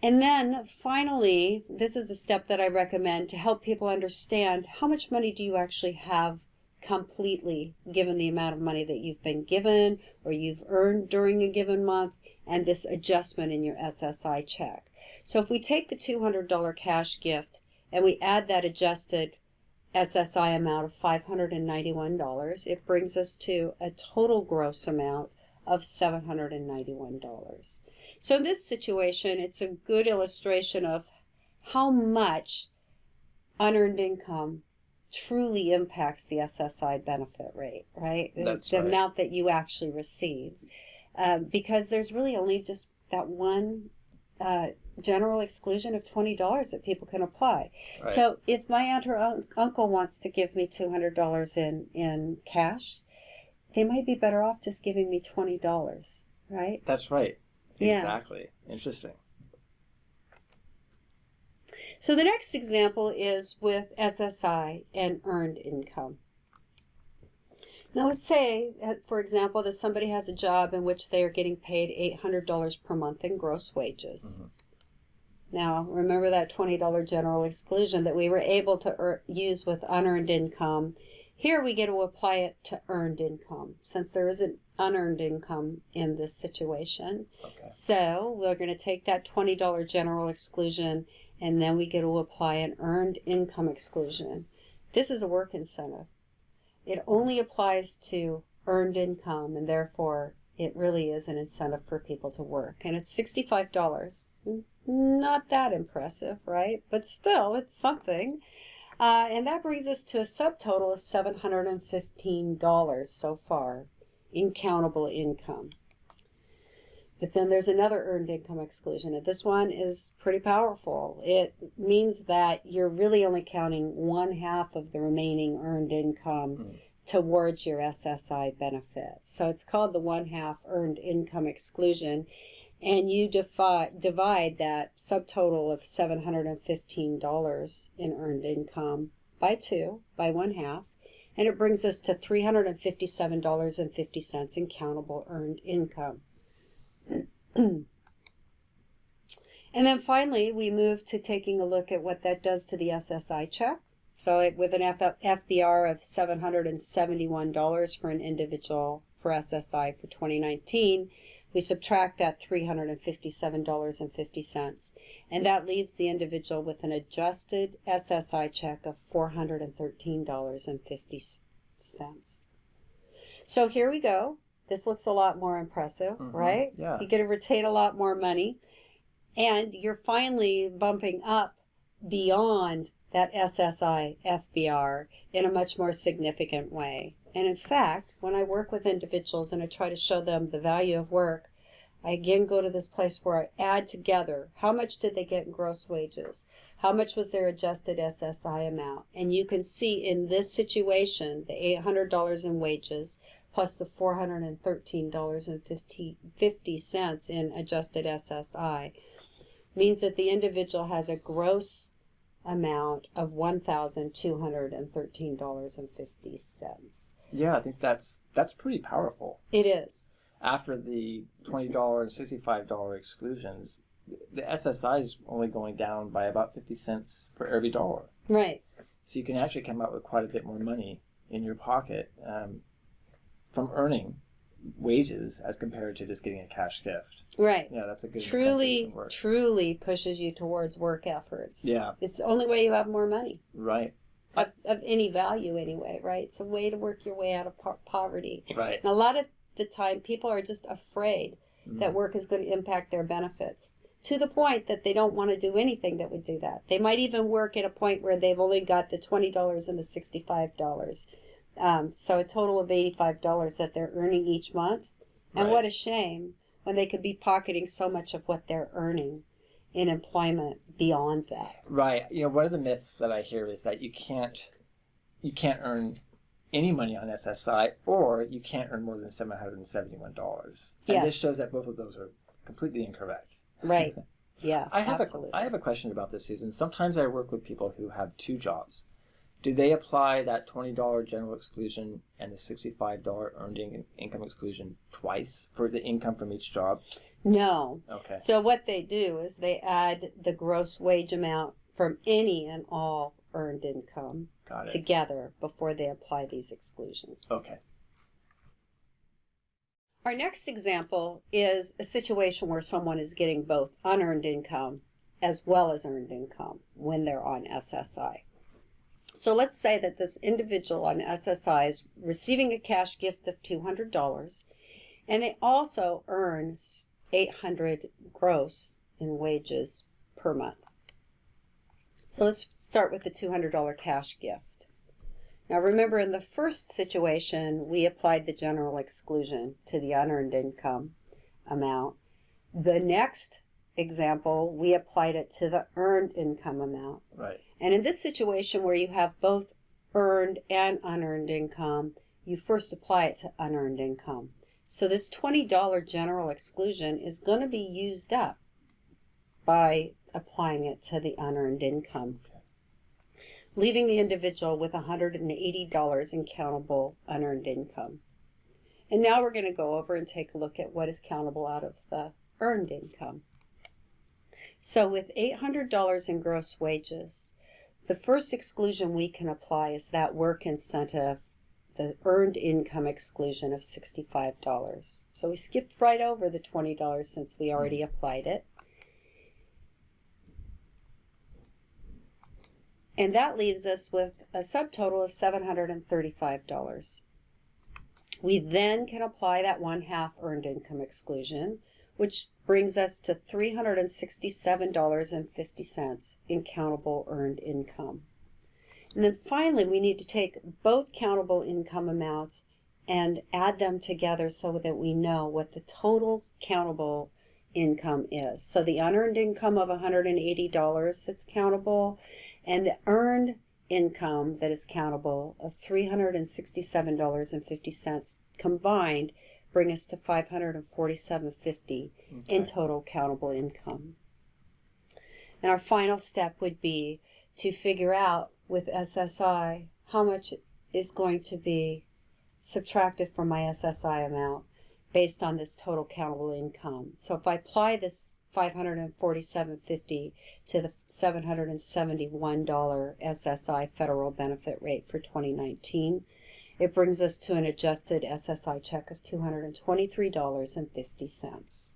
And then finally, this is a step that I recommend to help people understand how much money do you actually have completely given the amount of money that you've been given or you've earned during a given month and this adjustment in your SSI check. So if we take the $200 cash gift and we add that adjusted SSI amount of $591, it brings us to a total gross amount of $791. So in this situation, it's a good illustration of how much unearned income truly impacts the SSI benefit rate, right? That's the right. amount that you actually receive. Because there's really only just that one general exclusion of $20 that people can apply. Right. So if my aunt or uncle wants to give me $200 in cash, they might be better off just giving me $20, right? That's right. Yeah. Exactly. Interesting. So the next example is with SSI and earned income. Now let's say, for example, that somebody has a job in which they are getting paid $800 per month in gross wages. Mm-hmm. Now, remember that $20 general exclusion that we were able to use with unearned income. Here we get to apply it to earned income, since there isn't unearned income in this situation. Okay. So we're going to take that $20 general exclusion, and then we get to apply an earned income exclusion. This is a work incentive. It only applies to earned income, and therefore it really is an incentive for people to work. And it's $65. Not that impressive, right? But still, it's something. And that brings us to a subtotal of $715 so far in countable income. But then there's another earned income exclusion, and this one is pretty powerful. It means that you're really only counting 1/2 of the remaining earned income towards your SSI benefit. So it's called the 1/2 earned income exclusion, and you divide that subtotal of $715 in earned income by 2, by 1/2, and it brings us to $357.50 in countable earned income. And then finally, we move to taking a look at what that does to the SSI check. So with an FBR of $771 for an individual for SSI for 2019, we subtract that $357.50, and that leaves the individual with an adjusted SSI check of $413.50. So here we go. This looks a lot more impressive, right? Yeah. You get to retain a lot more money, and you're finally bumping up beyond that SSI FBR in a much more significant way. And in fact, when I work with individuals and I try to show them the value of work, I again go to this place where I add together how much did they get in gross wages, how much was their adjusted SSI amount, and you can see in this situation the $800 in wages plus the $413.50 in adjusted SSI means that the individual has a gross amount of $1,213.50. Yeah, I think that's pretty powerful. It is. After the $20 and $65 exclusions, the SSI is only going down by about 50 cents for every dollar. Right. So you can actually come out with quite a bit more money in your pocket from earning wages as compared to just getting a cash gift. Right. Yeah, that's a good incentive for work. Truly pushes you towards work efforts. Yeah. It's the only way you have more money. Right. Of any value anyway, right? It's a way to work your way out of poverty. Right. And a lot of the time, people are just afraid that work is going to impact their benefits to the point that they don't want to do anything that would do that. They might even work at a point where they've only got the $20 and the $65. So a total of $85 that they're earning each month. And what a shame when they could be pocketing so much of what they're earning in employment beyond that. Right. You know, one of the myths that I hear is that you can't earn any money on SSI, or you can't earn more than $771. And this shows that both of those are completely incorrect. Right. Yeah, I have absolutely. a question about this, Susan. Sometimes I work with people who have 2 jobs. Do they apply that $20 general exclusion and the $65 earned income exclusion twice for the income from each job? No. Okay. So what they do is they add the gross wage amount from any and all earned income together before they apply these exclusions. Okay. Our next example is a situation where someone is getting both unearned income as well as earned income when they're on SSI. So let's say that this individual on SSI is receiving a cash gift of $200, and they also earn $800 gross in wages per month. So let's start with the $200 cash gift. Now remember, in the first situation, we applied the general exclusion to the unearned income amount. The next example, we applied it to the earned income amount. Right. And in this situation where you have both earned and unearned income, you first apply it to unearned income. So this $20 general exclusion is going to be used up by applying it to the unearned income, leaving the individual with $180 in countable unearned income. And now we're going to go over and take a look at what is countable out of the earned income. So with $800 in gross wages, the first exclusion we can apply is that work incentive, the earned income exclusion of $65. So we skipped right over the $20 since we already applied it. And that leaves us with a subtotal of $735. We then can apply that 1/2 earned income exclusion, which brings us to $367.50 in countable earned income. And then finally, we need to take both countable income amounts and add them together so that we know what the total countable income is. So the unearned income of $180 that's countable, and the earned income that is countable of $367.50 combined bring us to $547.50 in total countable income. And our final step would be to figure out with SSI how much is going to be subtracted from my SSI amount based on this total countable income. So if I apply this $547.50 to the $771 SSI federal benefit rate for 2019, it brings us to an adjusted SSI check of $223.50.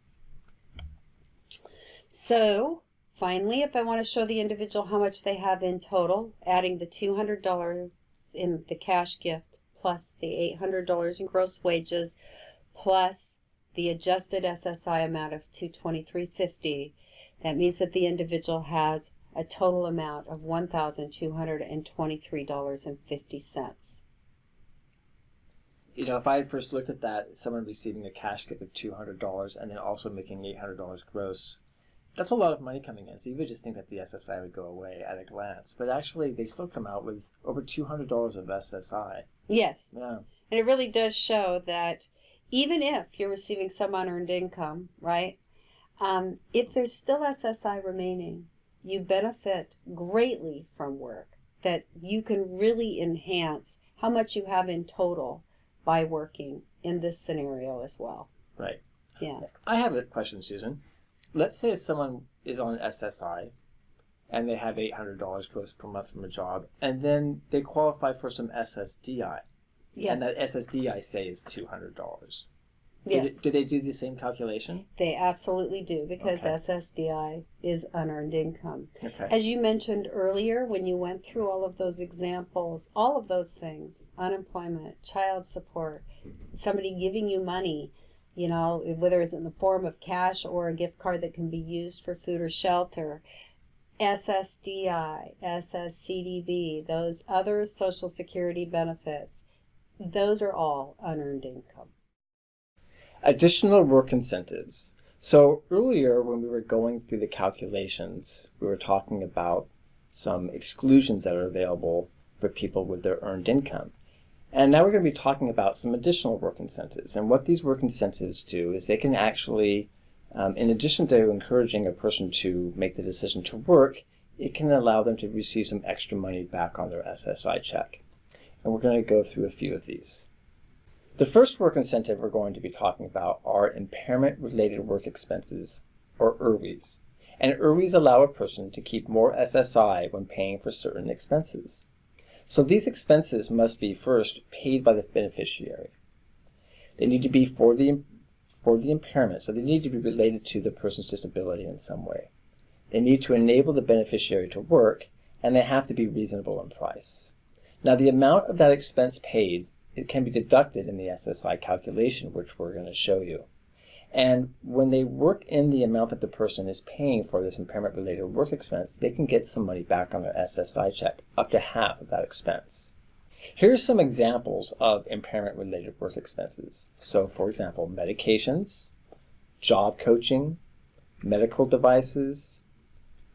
So finally, if I want to show the individual how much they have in total, adding the $200 in the cash gift plus the $800 in gross wages plus the adjusted SSI amount of $223.50, that means that the individual has a total amount of $1,223.50. You know, if I first looked at that, someone receiving a cash gift of $200 and then also making $800 gross, that's a lot of money coming in. So you would just think that the SSI would go away at a glance. But actually, they still come out with over $200 of SSI. Yes. Yeah. And it really does show that even if you're receiving some unearned income, right, if there's still SSI remaining, you benefit greatly from work, that you can really enhance how much you have in total by working in this scenario as well. Right. Yeah. I have a question, Susan. Let's say someone is on SSI and they have $800 gross per month from a job, and then they qualify for some SSDI. Yes. And that SSDI, say, is $200. Yes. Do they do the same calculation? They absolutely do, because Okay. SSDI is unearned income. Okay. As you mentioned earlier, when you went through all of those examples, all of those things, unemployment, child support, somebody giving you money, you know, whether it's in the form of cash or a gift card that can be used for food or shelter, SSDI, SSCDB, those other Social Security benefits, those are all unearned income. Additional work incentives. So earlier when we were going through the calculations, we were talking about some exclusions that are available for people with their earned income. And now we're going to be talking about some additional work incentives. And what these work incentives do is they can actually, in addition to encouraging a person to make the decision to work, it can allow them to receive some extra money back on their SSI check. And we're going to go through a few of these. The first work incentive we're going to be talking about are impairment-related work expenses, or IRWIs. And IRWIs allow a person to keep more SSI when paying for certain expenses. So these expenses must be first paid by the beneficiary. They need to be for the impairment, so they need to be related to the person's disability in some way. They need to enable the beneficiary to work, and they have to be reasonable in price. Now, the amount of that expense paid, it can be deducted in the SSI calculation, which we're going to show you. And when they work in the amount that the person is paying for this impairment-related work expense, they can get some money back on their SSI check, up to half of that expense. Here's some examples of impairment-related work expenses. So, for example, medications, job coaching, medical devices,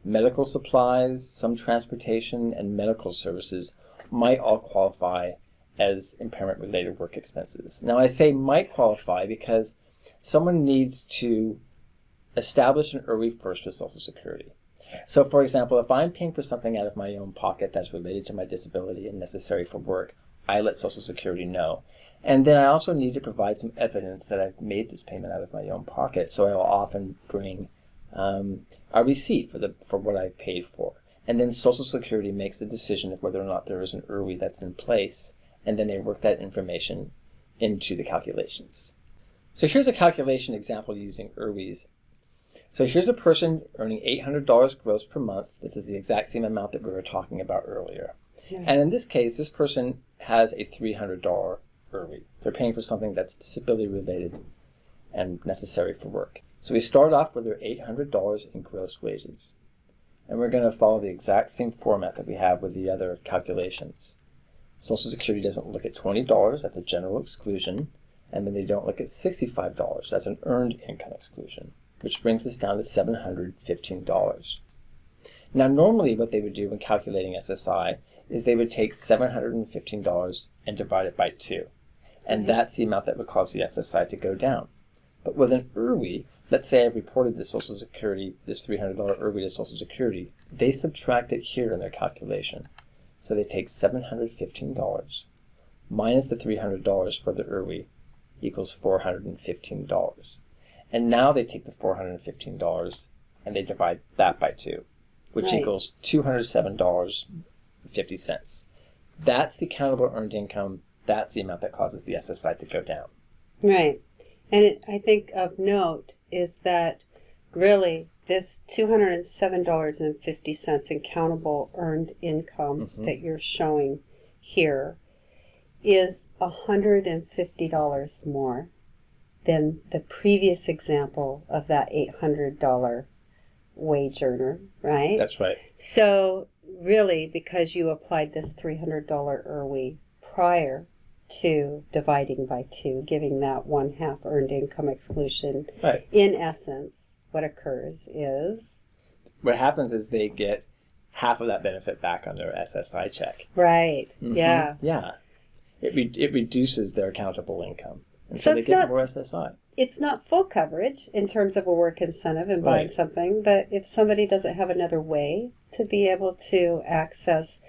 medical supplies, some transportation, and medical services might all qualify as impairment-related work expenses. Now, I say might qualify because someone needs to establish an IRWI first with Social Security. So, for example, if I'm paying for something out of my own pocket that's related to my disability and necessary for work, I let Social Security know. And then I also need to provide some evidence that I've made this payment out of my own pocket. So I'll often bring a receipt for what I've paid for. And then Social Security makes the decision of whether or not there is an IRWI that's in place, and then they work that information into the calculations. So here's a calculation example using IRWIs. So here's a person earning $800 gross per month. This is the exact same amount that we were talking about earlier. Yeah. And in this case, this person has a $300 IRWI. They're paying for something that's disability related and necessary for work. So we start off with their $800 in gross wages. And we're going to follow the exact same format that we have with the other calculations. Social Security doesn't look at $20, that's a general exclusion. And then they don't look at $65, that's an earned income exclusion, which brings us down to $715. Now, normally what they would do when calculating SSI is they would take $715 and divide it by 2. And that's the amount that would cause the SSI to go down. But with an IRWI, let's say I've reported the Social Security, this $300 IRWI to Social Security, they subtract it here in their calculation. So they take $715 minus the $300 for the IRWI equals $415. And now they take the $415 and they divide that by 2, which equals $207.50. That's the countable earned income. That's the amount that causes the SSI to go down. Right. And I think of note is that really this $207.50 in countable earned income that you're showing here is $150 more than the previous example of that $800 wage earner, right? That's right. So really, because you applied this $300 IRWI prior to dividing by 2, giving that 1/2 earned income exclusion, in essence, what occurs is... What happens is they get half of that benefit back on their SSI check. Right, yeah. Yeah. It reduces their countable income. And so they get more SSI. It's not full coverage in terms of a work incentive in buying something, but if somebody doesn't have another way to be able to access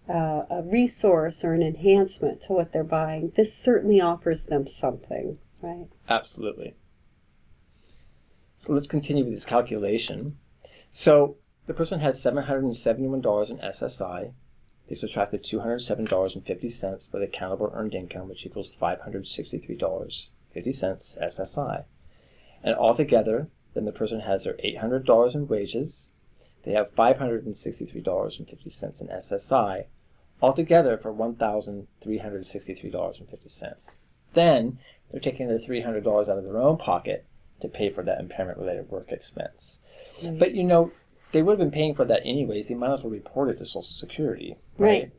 a resource or an enhancement to what they're buying, this certainly offers them something, right? Absolutely. So let's continue with this calculation. So the person has $771 in SSI. They subtracted $207.50 for the countable earned income, which equals $563.50 SSI. And altogether, then the person has their $800 in wages. They have $563.50 in SSI, altogether for $1,363.50. Then they're taking their $300 out of their own pocket to pay for that impairment-related work expense. But you know, they would have been paying for that anyways. They might as well report it to Social Security, right?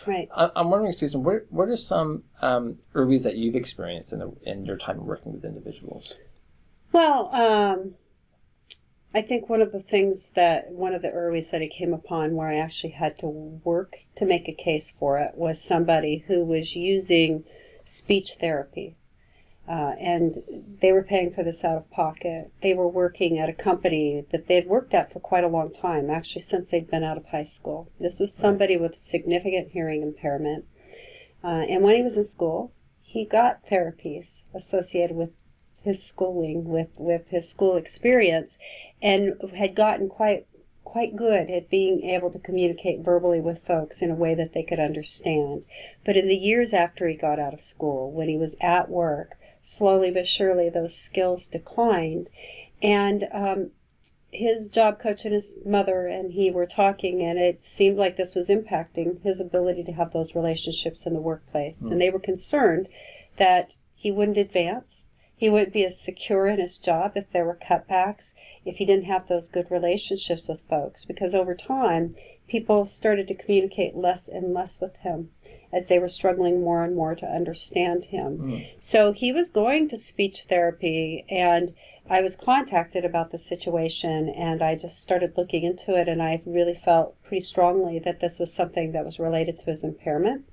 Right. I'm wondering, Susan, what are some IRWIs that you've experienced in your time working with individuals? Well, I think one of the IRWIs that I came upon where I actually had to work to make a case for it was somebody who was using speech therapy. and they were paying for this out of pocket. They were working at a company that they'd worked at for quite a long time, actually since they'd been out of high school. This was somebody with significant hearing impairment. And when he was in school, he got therapies associated with his schooling, with his school experience, and had gotten quite good at being able to communicate verbally with folks in a way that they could understand. But in the years after he got out of school, when he was at work, slowly but surely those skills declined. And his job coach and his mother and he were talking, and it seemed like this was impacting his ability to have those relationships in the workplace. And they were concerned that he wouldn't advance. He wouldn't be as secure in his job if there were cutbacks, if he didn't have those good relationships with folks, because over time, people started to communicate less and less with him as they were struggling more and more to understand him. So he was going to speech therapy, and I was contacted about the situation, and I just started looking into it, and I really felt pretty strongly that this was something that was related to his impairment.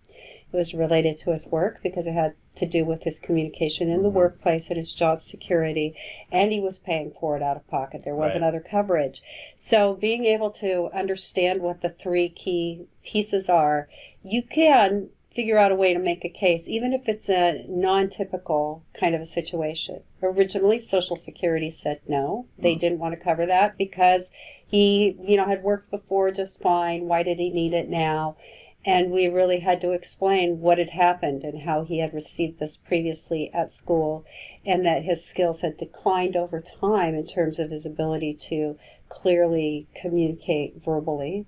It was related to his work because it had to do with his communication in the workplace and his job security, and he was paying for it out of pocket. There wasn't other coverage. So being able to understand what the three key pieces are, you can figure out a way to make a case, even if it's a non-typical kind of a situation. Originally, Social Security said no. They didn't want to cover that because he, had worked before just fine. Why did he need it now? And we really had to explain what had happened and how he had received this previously at school, and that his skills had declined over time in terms of his ability to clearly communicate verbally,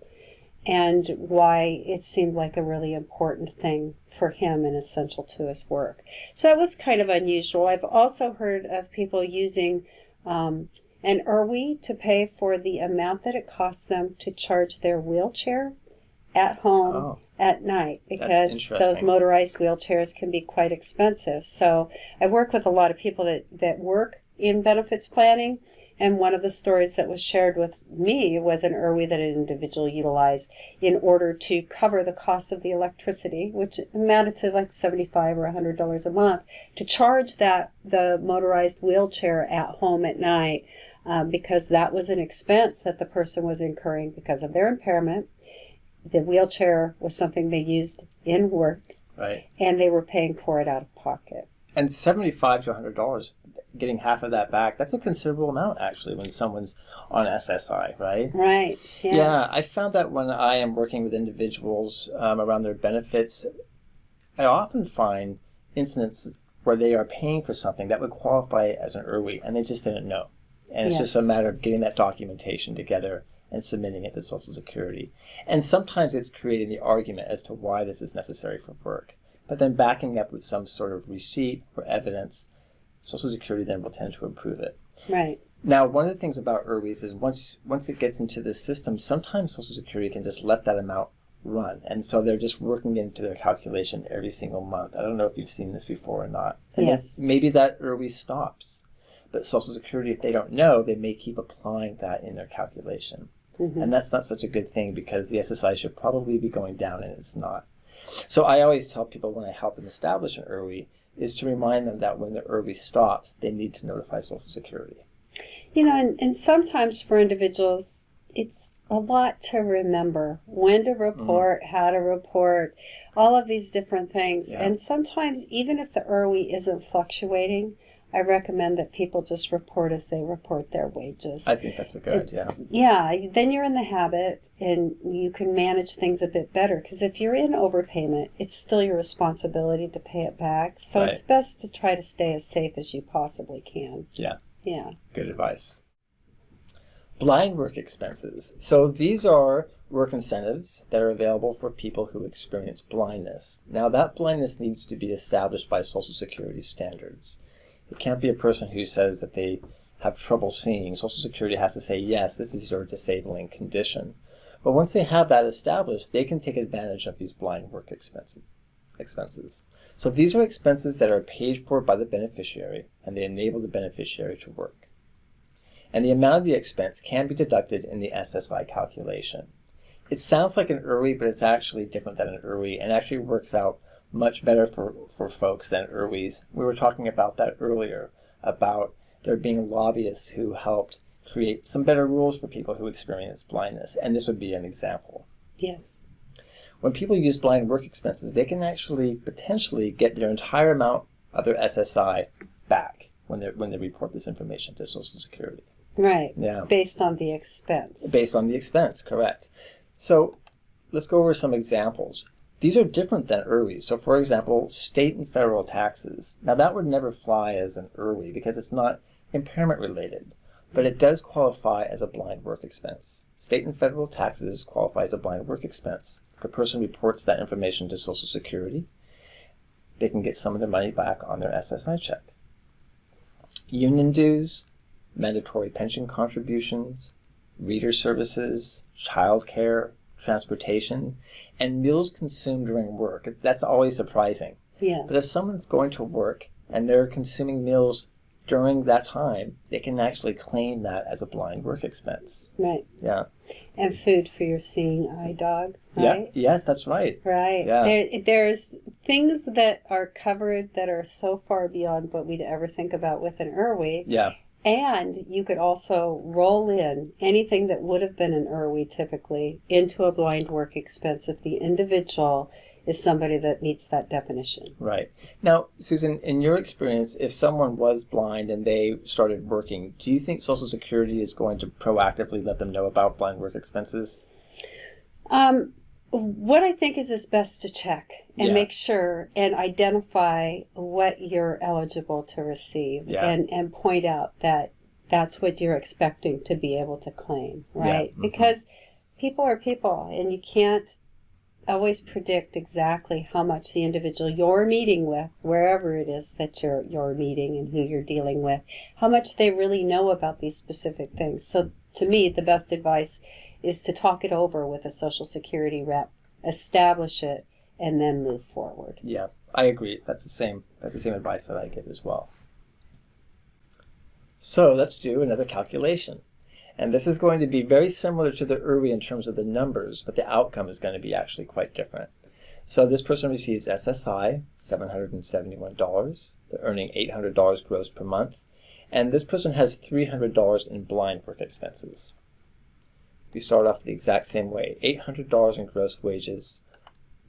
and why it seemed like a really important thing for him and essential to his work. So that was kind of unusual. I've also heard of people using an IRWI to pay for the amount that it costs them to charge their wheelchair at home at night, because those motorized wheelchairs can be quite expensive. So I work with a lot of people that work in benefits planning, and one of the stories that was shared with me was an IRWI that an individual utilized in order to cover the cost of the electricity, which amounted to like $75 or $100 a month, to charge the motorized wheelchair at home at night, because that was an expense that the person was incurring because of their impairment. The wheelchair was something they used in work, and they were paying for it out of pocket. And $75 to $100, getting half of that back, that's a considerable amount, actually, when someone's on SSI, right? Right, Yeah, I found that when I am working with individuals around their benefits, I often find incidents where they are paying for something that would qualify as an IRWI, and they just didn't know. And it's just a matter of getting that documentation together and submitting it to Social Security. And sometimes it's creating the argument as to why this is necessary for work. But then backing up with some sort of receipt or evidence, Social Security then will tend to approve it. Right. Now, one of the things about IRWIs is once it gets into the system, sometimes Social Security can just let that amount run. And so they're just working into their calculation every single month. I don't know if you've seen this before or not. And yes. Maybe that IRWI stops. But Social Security, if they don't know, they may keep applying that in their calculation. And that's not such a good thing, because the SSI should probably be going down, and it's not. So I always tell people when I help them establish an IRWI is to remind them that when the IRWI stops, they need to notify Social Security. And sometimes for individuals, it's a lot to remember. When to report, how to report, all of these different things. Yeah. And sometimes, even if the IRWI isn't fluctuating, I recommend that people just report as they report their wages. I think that's a good idea. Yeah, then you're in the habit and you can manage things a bit better. Because if you're in overpayment, it's still your responsibility to pay it back. So it's best to try to stay as safe as you possibly can. Yeah. Yeah. Good advice. Blind work expenses. So these are work incentives that are available for people who experience blindness. Now, that blindness needs to be established by Social Security standards. It can't be a person who says that they have trouble seeing. Social Security has to say, yes, this is your disabling condition. But once they have that established, they can take advantage of these blind work expenses. So these are expenses that are paid for by the beneficiary, and they enable the beneficiary to work. And the amount of the expense can be deducted in the SSI calculation. It sounds like an IRWI, but it's actually different than an IRWI, and actually works out much better for folks than IRWIs. We were talking about that earlier, about there being lobbyists who helped create some better rules for people who experience blindness, and this would be an example. Yes. When people use blind work expenses, they can actually potentially get their entire amount of their SSI back when they report this information to Social Security. Right. Yeah. Based on the expense. Based on the expense, correct. So let's go over some examples. These are different than IRWIs. So for example, state and federal taxes. Now that would never fly as an IRWI because it's not impairment related, but it does qualify as a blind work expense. State and federal taxes qualify as a blind work expense. If a person reports that information to Social Security, they can get some of their money back on their SSI check. Union dues, mandatory pension contributions, reader services, childcare, transportation, and meals consumed during work. That's always surprising. Yeah. But if someone's going to work and they're consuming meals during that time, they can actually claim that as a blind work expense. Right. Yeah. And food for your seeing eye dog, right? Yeah. Yes, that's right. Right. Yeah. There's things that are covered that are so far beyond what we'd ever think about with an IRWI. Yeah. And you could also roll in anything that would have been an IRWI typically into a blind work expense if the individual is somebody that meets that definition. Right. Now, Susan, in your experience, if someone was blind and they started working, do you think Social Security is going to proactively let them know about blind work expenses? What I think is best to check and make sure and identify what you're eligible to receive and point out that that's what you're expecting to be able to claim, right? Mm-hmm. Because people are people and you can't always predict exactly how much the individual you're meeting with, wherever it is that you're meeting and who you're dealing with, how much they really know about these specific things. So to me, the best advice is to talk it over with a Social Security rep, establish it, and then move forward. Yeah, I agree. That's the same advice that I give as well. So let's do another calculation. And this is going to be very similar to the IRWI in terms of the numbers, but the outcome is going to be actually quite different. So this person receives SSI, $771. They're earning $800 gross per month. And this person has $300 in blind work expenses. We start off the exact same way. $800 in gross wages,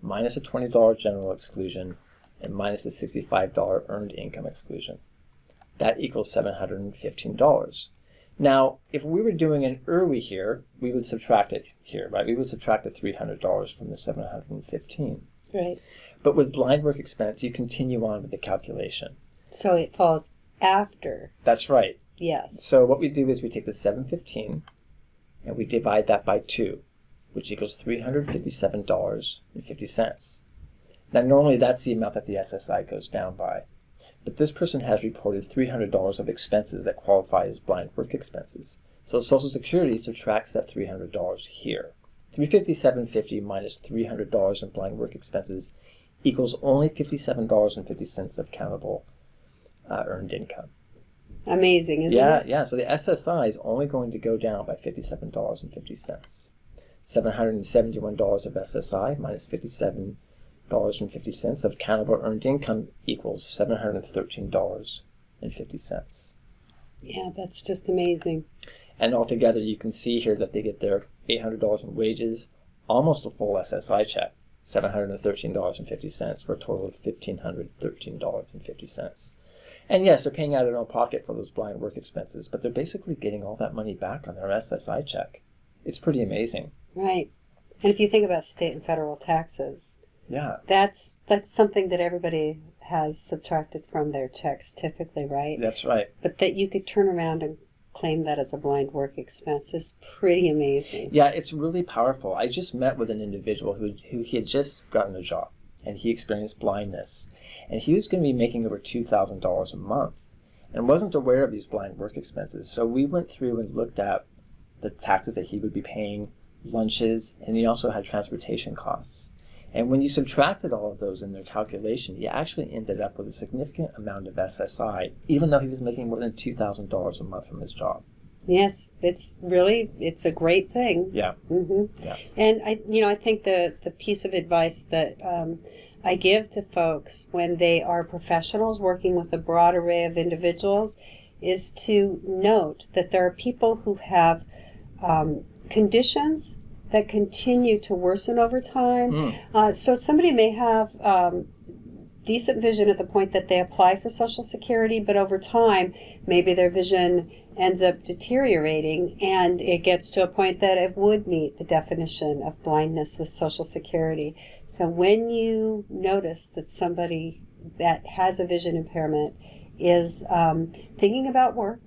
minus a $20 general exclusion, and minus a $65 earned income exclusion. That equals $715. Now, if we were doing an IRWI here, we would subtract it here, right? We would subtract the $300 from the $715. Right. But with blind work expense, you continue on with the calculation. So it falls after. That's right. Yes. So what we do is we take the $715 and we divide that by 2, which equals $357.50. Now, normally that's the amount that the SSI goes down by. But this person has reported $300 of expenses that qualify as blind work expenses. So Social Security subtracts that $300 here. $357.50 minus $300 in blind work expenses equals only $57.50 of countable earned income. Amazing, isn't it? Yeah. So the SSI is only going to go down by $57.50. $771 of SSI minus $57.50 of countable earned income equals $713.50. Yeah, that's just amazing. And altogether, you can see here that they get their $800 in wages, almost a full SSI check, $713.50 for a total of $1,513.50. And yes, they're paying out of their own pocket for those blind work expenses, but they're basically getting all that money back on their SSI check. It's pretty amazing. Right. And if you think about state and federal taxes, that's something that everybody has subtracted from their checks typically, right? That's right. But that you could turn around and claim that as a blind work expense is pretty amazing. Yeah, it's really powerful. I just met with an individual who he had just gotten a job, and he experienced blindness. And he was going to be making over $2,000 a month and wasn't aware of these blind work expenses. So we went through and looked at the taxes that he would be paying, lunches, and he also had transportation costs. And when you subtracted all of those in their calculation, he actually ended up with a significant amount of SSI, even though he was making more than $2,000 a month from his job. Yes, it's a great thing. Yeah. Mm-hmm. Yeah. And I think the piece of advice that I give to folks when they are professionals working with a broad array of individuals is to note that there are people who have conditions that continue to worsen over time. So somebody may have decent vision at the point that they apply for Social Security, but over time, maybe their vision ends up deteriorating and it gets to a point that it would meet the definition of blindness with Social Security. So when you notice that somebody that has a vision impairment is thinking about work,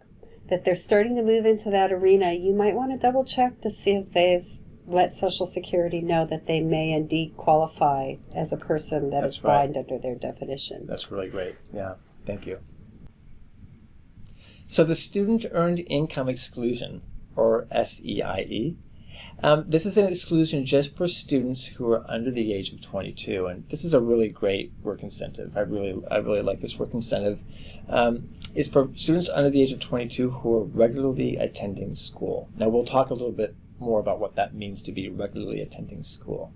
that they're starting to move into that arena, you might want to double check to see if they've let Social Security know that they may indeed qualify as a person that is blind under their definition. That's really great. Yeah, thank you. So the Student Earned Income Exclusion, or SEIE, this is an exclusion just for students who are under the age of 22, and this is a really great work incentive. I really like this work incentive. It's for students under the age of 22 who are regularly attending school. Now we'll talk a little bit more about what that means to be regularly attending school.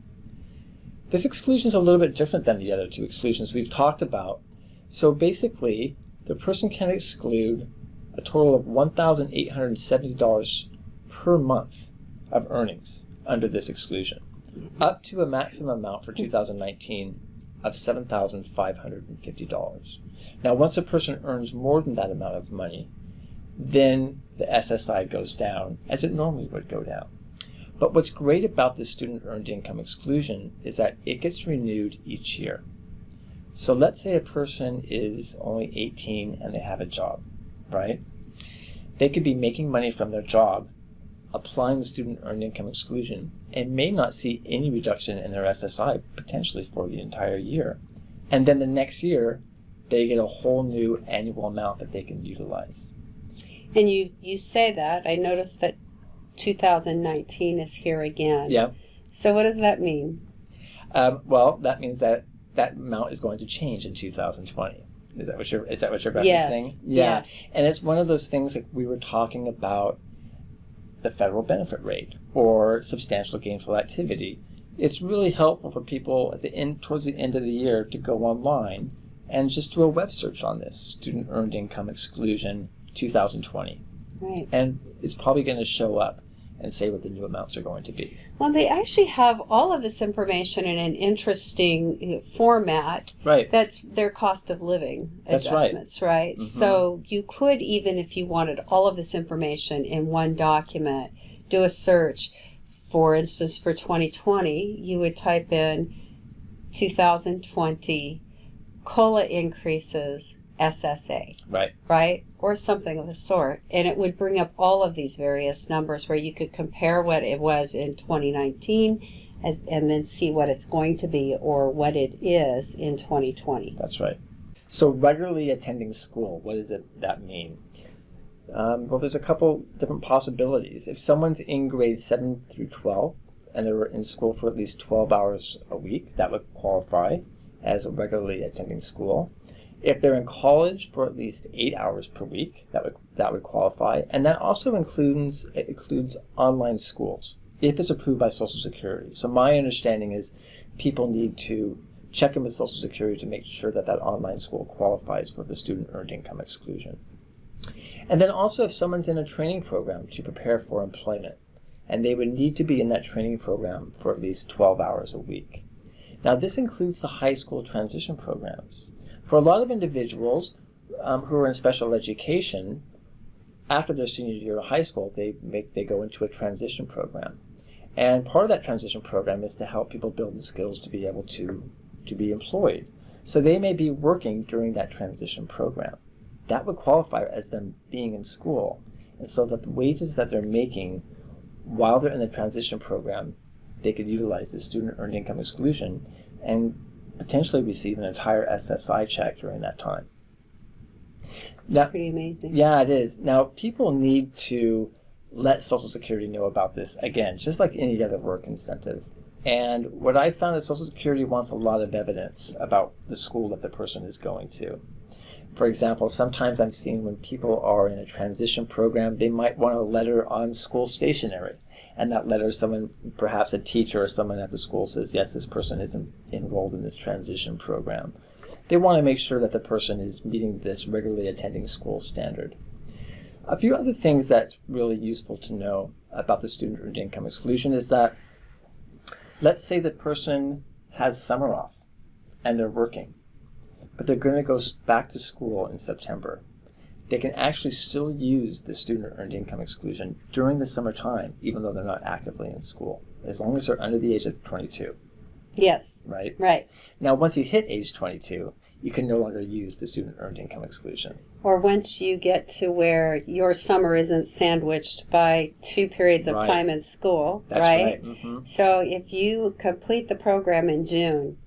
This exclusion is a little bit different than the other two exclusions we've talked about. So basically, the person can exclude a total of $1,870 per month of earnings under this exclusion, up to a maximum amount for 2019 of $7,550. Now, once a person earns more than that amount of money, then the SSI goes down, as it normally would go down. But what's great about the Student Earned Income Exclusion is that it gets renewed each year. So let's say a person is only 18 and they have a job, right? They could be making money from their job, applying the Student Earned Income Exclusion, and may not see any reduction in their SSI potentially for the entire year. And then the next year, they get a whole new annual amount that they can utilize. And you say that. I noticed that 2019 is here again. Yeah. So what does that mean? Well, that means that that amount is going to change in 2020. Is that what you're referencing? Yes. Yeah. Yes. And it's one of those things that we were talking about, the federal benefit rate or substantial gainful activity. It's really helpful for people at the end, towards the end of the year, to go online and just do a web search on this Student Earned Income Exclusion 2020. Right. And it's probably going to show up and say what the new amounts are going to be. Well, they actually have all of this information in an interesting format. Right. That's their cost of living That's adjustments, right? Mm-hmm. So you could, even if you wanted all of this information in one document, do a search. For instance, for 2020, you would type in 2020 COLA increases SSA. Right. Right? Or something of the sort. And it would bring up all of these various numbers where you could compare what it was in 2019 and then see what it's going to be or what it is in 2020. That's right. So regularly attending school, what does that mean? Well, there's a couple different possibilities. If someone's in grades 7 through 12 and they're in school for at least 12 hours a week, that would qualify as regularly attending school. If they're in college for at least 8 hours per week, that would qualify. And that also includes online schools, if it's approved by Social Security. So my understanding is people need to check in with Social Security to make sure that that online school qualifies for the Student Earned Income Exclusion. And then also if someone's in a training program to prepare for employment, and they would need to be in that training program for at least 12 hours a week. Now this includes the high school transition programs. For a lot of individuals who are in special education, after their senior year of high school, they go into a transition program. And part of that transition program is to help people build the skills to be able to be employed. So they may be working during that transition program. That would qualify as them being in school. And so that the wages that they're making while they're in the transition program, they could utilize the Student Earned Income Exclusion and potentially receive an entire SSI check during that time. That's pretty amazing. Yeah, it is. Now, people need to let Social Security know about this, again, just like any other work incentive. And what I found is Social Security wants a lot of evidence about the school that the person is going to. For example, sometimes I'm seeing when people are in a transition program, they might want a letter on school stationery. and that letter, someone, perhaps a teacher or someone at the school says, yes, this person is enrolled in this transition program. They want to make sure that the person is meeting this regularly attending school standard. A few other things that's really useful to know about the student earned income exclusion is that, let's say the person has summer off and they're working, but they're going to go back to school in September. They can actually still use the student earned income exclusion during the summertime, even though they're not actively in school, as long as they're under the age of 22. Yes. Right? Right. Now, once you hit age 22, you can no longer use the student earned income exclusion. Or once you get to where your summer isn't sandwiched by 2 periods of time in school, That's right? Mm-hmm. So if you complete the program in June,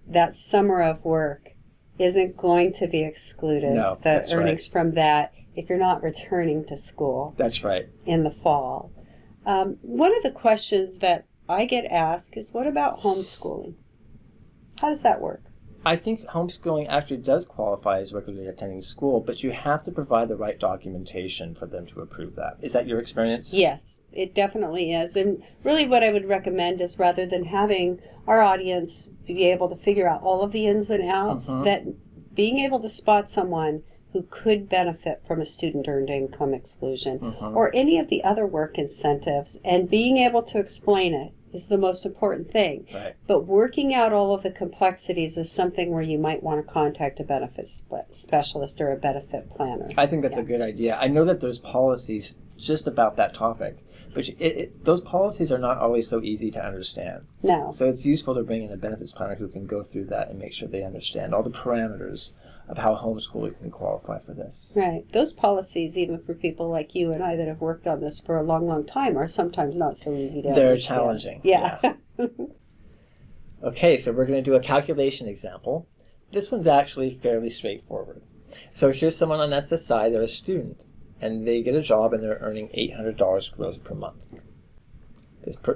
that summer of work isn't going to be excluded. No, the that's earnings from that, if you're not returning to school. That's right. In the fall. One of the questions that I get asked is, what about homeschooling? How does that work? I think homeschooling actually does qualify as regularly attending school, but you have to provide the right documentation for them to approve that. Is that your experience? Yes, it definitely is. And really what I would recommend is, rather than having our audience be able to figure out all of the ins and outs, that being able to spot someone who could benefit from a student earned income exclusion or any of the other work incentives, and being able to explain it is the most important thing. Right. But working out all of the complexities is something where you might want to contact a benefits specialist or a benefit planner. I think that's a good idea. I know that there's policies just about that topic, but those policies are not always so easy to understand. No. So it's useful to bring in a benefits planner who can go through that and make sure they understand all the parameters of how homeschooling can qualify for this. Right. Those policies, even for people like you and I that have worked on this for a long, long time, are sometimes not so easy to understand. They're challenging. Yeah. Okay, so we're going to do a calculation example. This one's actually fairly straightforward. So here's someone on SSI, they're a student, and they get a job and they're earning $800 gross per month.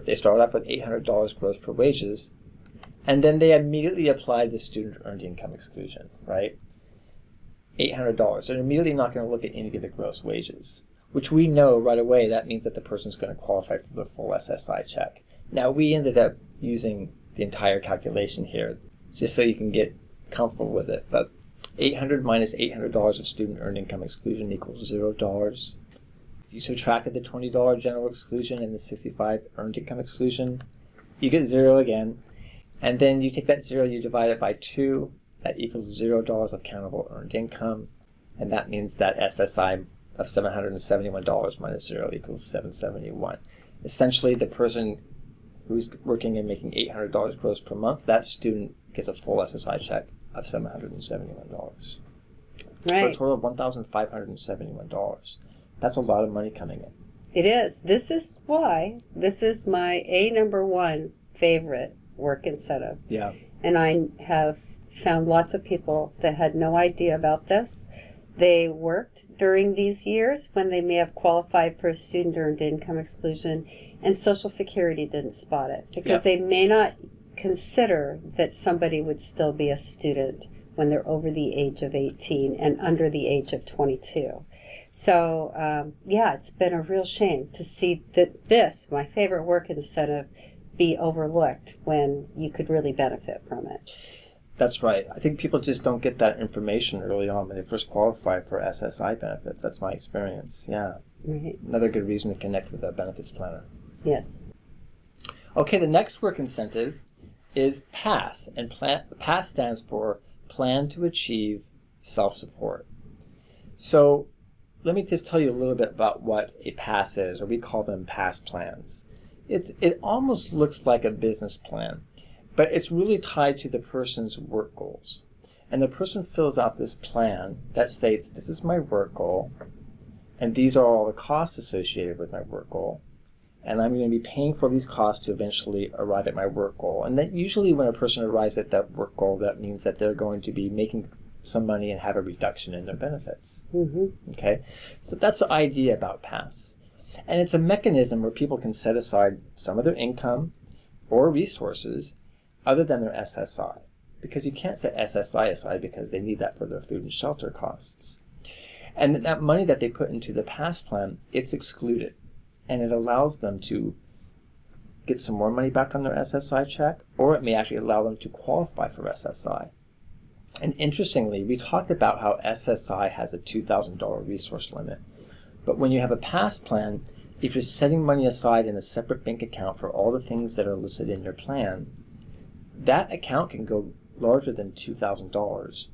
They start off with $800 gross per wages, and then they immediately apply the student earned income exclusion, right? $800. They're immediately not going to look at any of the gross wages, which we know right away that means that the person's going to qualify for the full SSI check. Now, we ended up using the entire calculation here just so you can get comfortable with it, but $800 minus $800 of student earned income exclusion equals $0. If you subtracted the $20 general exclusion and the $65 earned income exclusion, you get 0 again, and then you take that 0, you divide it by 2, that equals $0 of countable earned income, and that means that SSI of $771 minus 0 equals $771. Essentially, the person who's working and making $800 gross per month, that student gets a full SSI check of $771. Right. For a total of $1,571. That's a lot of money coming in. It is. This is why this is my #1 favorite work incentive. Yeah. And I have found lots of people that had no idea about this. They worked during these years when they may have qualified for a student earned income exclusion, and Social Security didn't spot it because they may not consider that somebody would still be a student when they're over the age of 18 and under the age of 22. So, it's been a real shame to see that this, my favorite work incentive, be overlooked when you could really benefit from it. That's right. I think people just don't get that information early on when they first qualify for SSI benefits. That's my experience. Yeah. Right. Another good reason to connect with a benefits planner. Yes. Okay, the next work incentive is PASS, and PASS stands for Plan to Achieve Self-Support. So let me just tell you a little bit about what a PASS is, or we call them PASS plans. It almost looks like a business plan, but it's really tied to the person's work goals. And the person fills out this plan that states, this is my work goal, and these are all the costs associated with my work goal, and I'm going to be paying for these costs to eventually arrive at my work goal. And that usually when a person arrives at that work goal, that means that they're going to be making some money and have a reduction in their benefits. Okay, so that's the idea about PASS. And it's a mechanism where people can set aside some of their income or resources other than their SSI, because you can't set SSI aside because they need that for their food and shelter costs. And that money that they put into the PASS plan, it's excluded, and it allows them to get some more money back on their SSI check, or it may actually allow them to qualify for SSI. And interestingly, we talked about how SSI has a $2,000 resource limit. But when you have a PASS plan, if you're setting money aside in a separate bank account for all the things that are listed in your plan, that account can go larger than $2,000,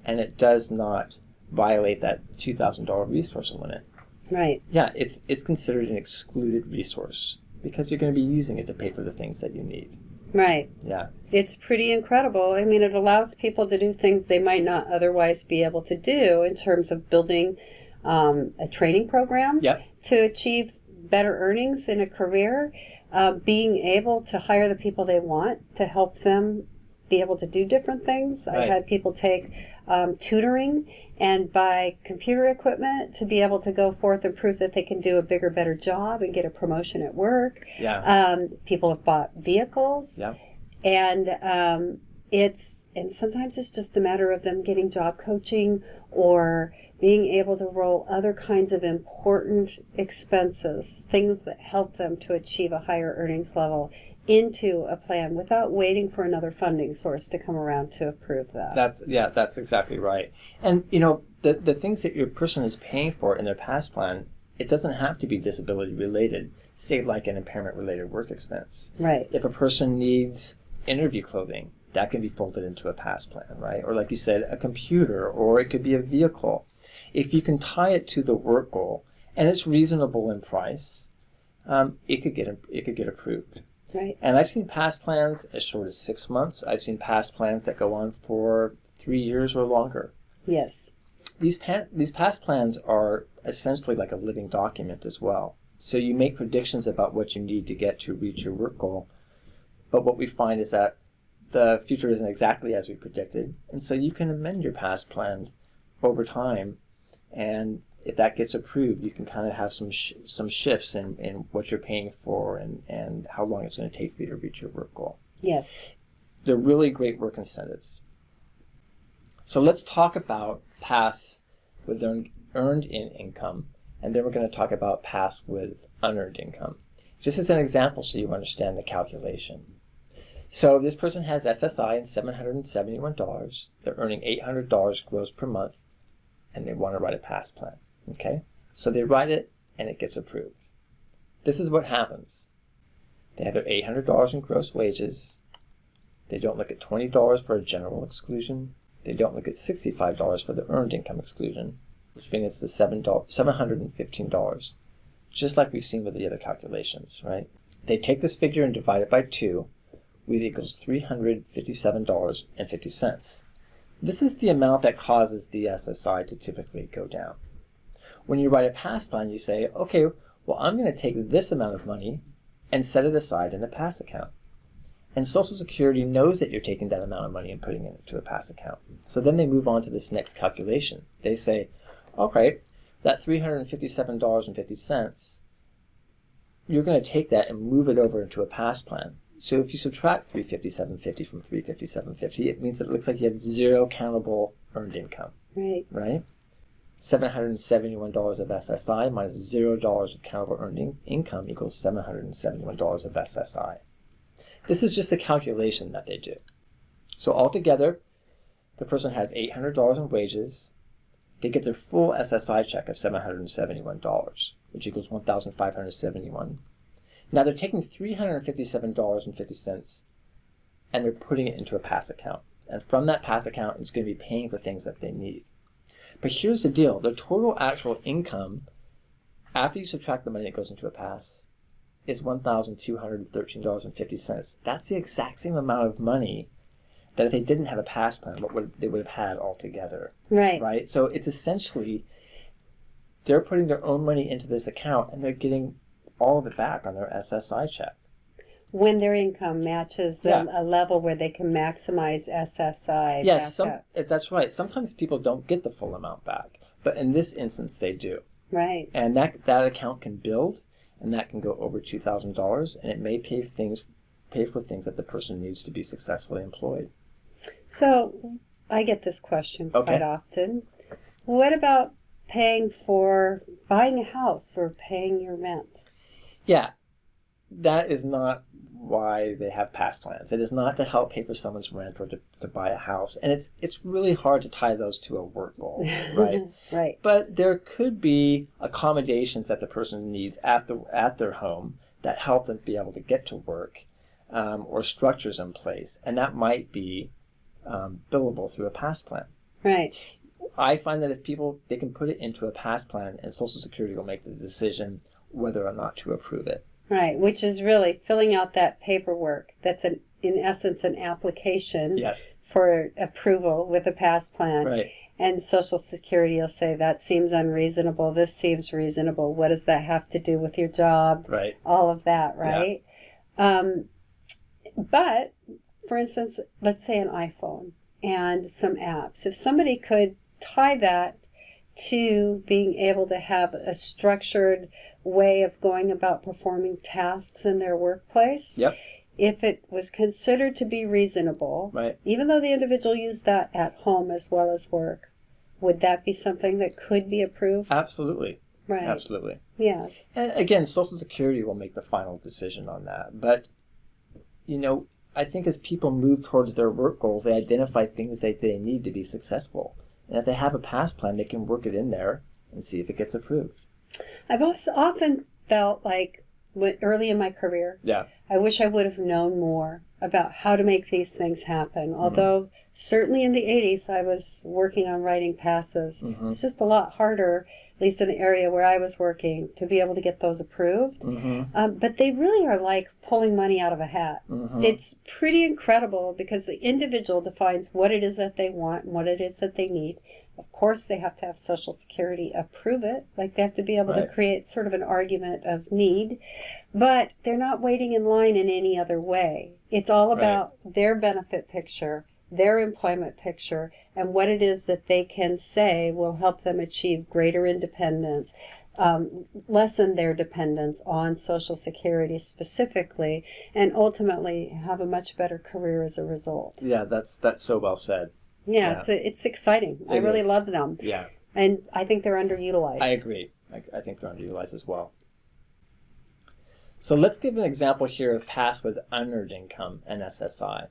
and it does not violate that $2,000 resource limit. Right. Yeah, it's considered an excluded resource because you're going to be using it to pay for the things that you need. Right. Yeah. It's pretty incredible. I mean, it allows people to do things they might not otherwise be able to do in terms of building a training program to achieve better earnings in a career, being able to hire the people they want to help them be able to do different things. Right. I've had people take tutoring and buy computer equipment to be able to go forth and prove that they can do a bigger, better job and get a promotion at work. Yeah. People have bought vehicles. Yeah. And and sometimes it's just a matter of them getting job coaching or being able to roll other kinds of important expenses, things that help them to achieve a higher earnings level, into a plan without waiting for another funding source to come around to approve that. That's exactly right. And the things that your person is paying for in their PASS plan, it doesn't have to be disability related, say like an impairment related work expense. Right. If a person needs interview clothing, that can be folded into a PASS plan, right? Or like you said, a computer, or it could be a vehicle. If you can tie it to the work goal and it's reasonable in price, it could get approved. Right. And I've seen PASS plans as short as 6 months. I've seen PASS plans that go on for 3 years or longer. Yes. These PASS plans are essentially like a living document as well. So you make predictions about what you need to get to reach your work goal. But what we find is that the future isn't exactly as we predicted. And so you can amend your PASS plan over time. And if that gets approved, you can kind of have some shifts in what you're paying for and how long it's going to take for you to reach your work goal. Yes. They're really great work incentives. So let's talk about PASS with earned income, and then we're going to talk about PASS with unearned income. Just as an example so you understand the calculation. So this person has SSI and $771. They're earning $800 gross per month, and they want to write a PASS plan. Okay? So they write it, and it gets approved. This is what happens. They have their $800 in gross wages. They don't look at $20 for a general exclusion. They don't look at $65 for the earned income exclusion, which brings us to $715, just like we've seen with the other calculations, right? They take this figure and divide it by 2, which equals $357.50. This is the amount that causes the SSI to typically go down. When you write a PASS plan, you say, okay, well, I'm going to take this amount of money and set it aside in a PASS account. And Social Security knows that you're taking that amount of money and putting it into a PASS account. So then they move on to this next calculation. They say, okay, that $357.50, you're going to take that and move it over into a PASS plan. So if you subtract $357.50 from $357.50, it means that it looks like you have 0 countable earned income. Right. Right? $771 of SSI minus $0 of countable earned income equals $771 of SSI. This is just a calculation that they do. So altogether, the person has $800 in wages. They get their full SSI check of $771, which equals $1,571. Now they're taking $357.50 and they're putting it into a PASS account. And from that PASS account, it's going to be paying for things that they need. But here's the deal. The total actual income, after you subtract the money that goes into a PASS, is $1,213.50. That's the exact same amount of money that if they didn't have a PASS plan, they would have had altogether. Right. Right? So it's essentially, they're putting their own money into this account and they're getting all of it back on their SSI check. When their income matches a level where they can maximize SSI. Yes, that's right. Sometimes people don't get the full amount back, but in this instance they do. Right. And that account can build, and that can go over $2,000, and it may pay for things that the person needs to be successfully employed. So I get this question quite often. What about paying for buying a house or paying your rent? Yeah. that is not why they have past plans. It is not to help pay for someone's rent or to buy a house. And it's really hard to tie those to a work goal, right? Right. But there could be accommodations that the person needs at their home that help them be able to get to work, or structures in place. And that might be billable through a past plan. Right. I find that if they can put it into a past plan, and Social Security will make the decision whether or not to approve it. Right, which is really filling out that paperwork. That's in essence an application Yes. for approval with a past plan. Right. And Social Security will say, that seems unreasonable, this seems reasonable, what does that have to do with your job? Right. All of that, right? Yeah. But, for instance, let's say an iPhone and some apps. If somebody could tie that to being able to have a structured way of going about performing tasks in their workplace. Yep. If it was considered to be reasonable, right, even though the individual used that at home as well as work, would that be something that could be approved? Absolutely. Right. Absolutely. Yeah. And again, Social Security will make the final decision on that. But, I think as people move towards their work goals, they identify things that they need to be successful. And if they have a past plan, they can work it in there and see if it gets approved. I've also often felt like early in my career, I wish I would have known more about how to make these things happen. Although certainly in the 80s I was working on writing passes. It's just a lot harder, at least in the area where I was working, to be able to get those approved. But they really are like pulling money out of a hat. It's pretty incredible because the individual defines what it is that they want and what it is that they need. Of course, they have to have Social Security approve it. Like, they have to be able to create sort of an argument of need. But they're not waiting in line in any other way. It's all about their benefit picture, their employment picture, and what it is that they can say will help them achieve greater independence, lessen their dependence on Social Security specifically, and ultimately have a much better career as a result. Yeah, that's so well said. Yeah, it's exciting. I really love them. Yeah. And I think they're underutilized. I agree. I think they're underutilized as well. So let's give an example here of past with unearned income and SSI.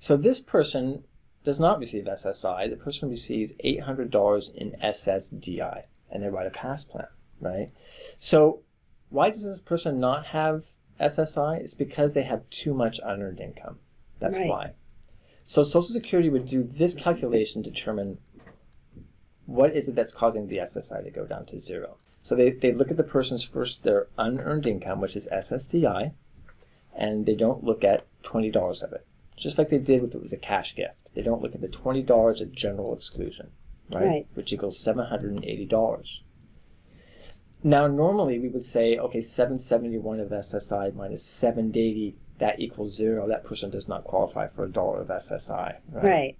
So this person does not receive SSI. The person receives $800 in SSDI, and they write a past plan, right? So why does this person not have SSI? It's because they have too much unearned income. That's why. So Social Security would do this calculation to determine what is it that's causing the SSI to go down to zero. So they look at the person's their unearned income, which is SSDI, and they don't look at $20 of it, just like they did if it was a cash gift. They don't look at the $20 of general exclusion, right? Which equals $780. Now, normally we would say, okay, 771 of SSI minus 780, that equals zero. That person does not qualify for $1 of SSI, right?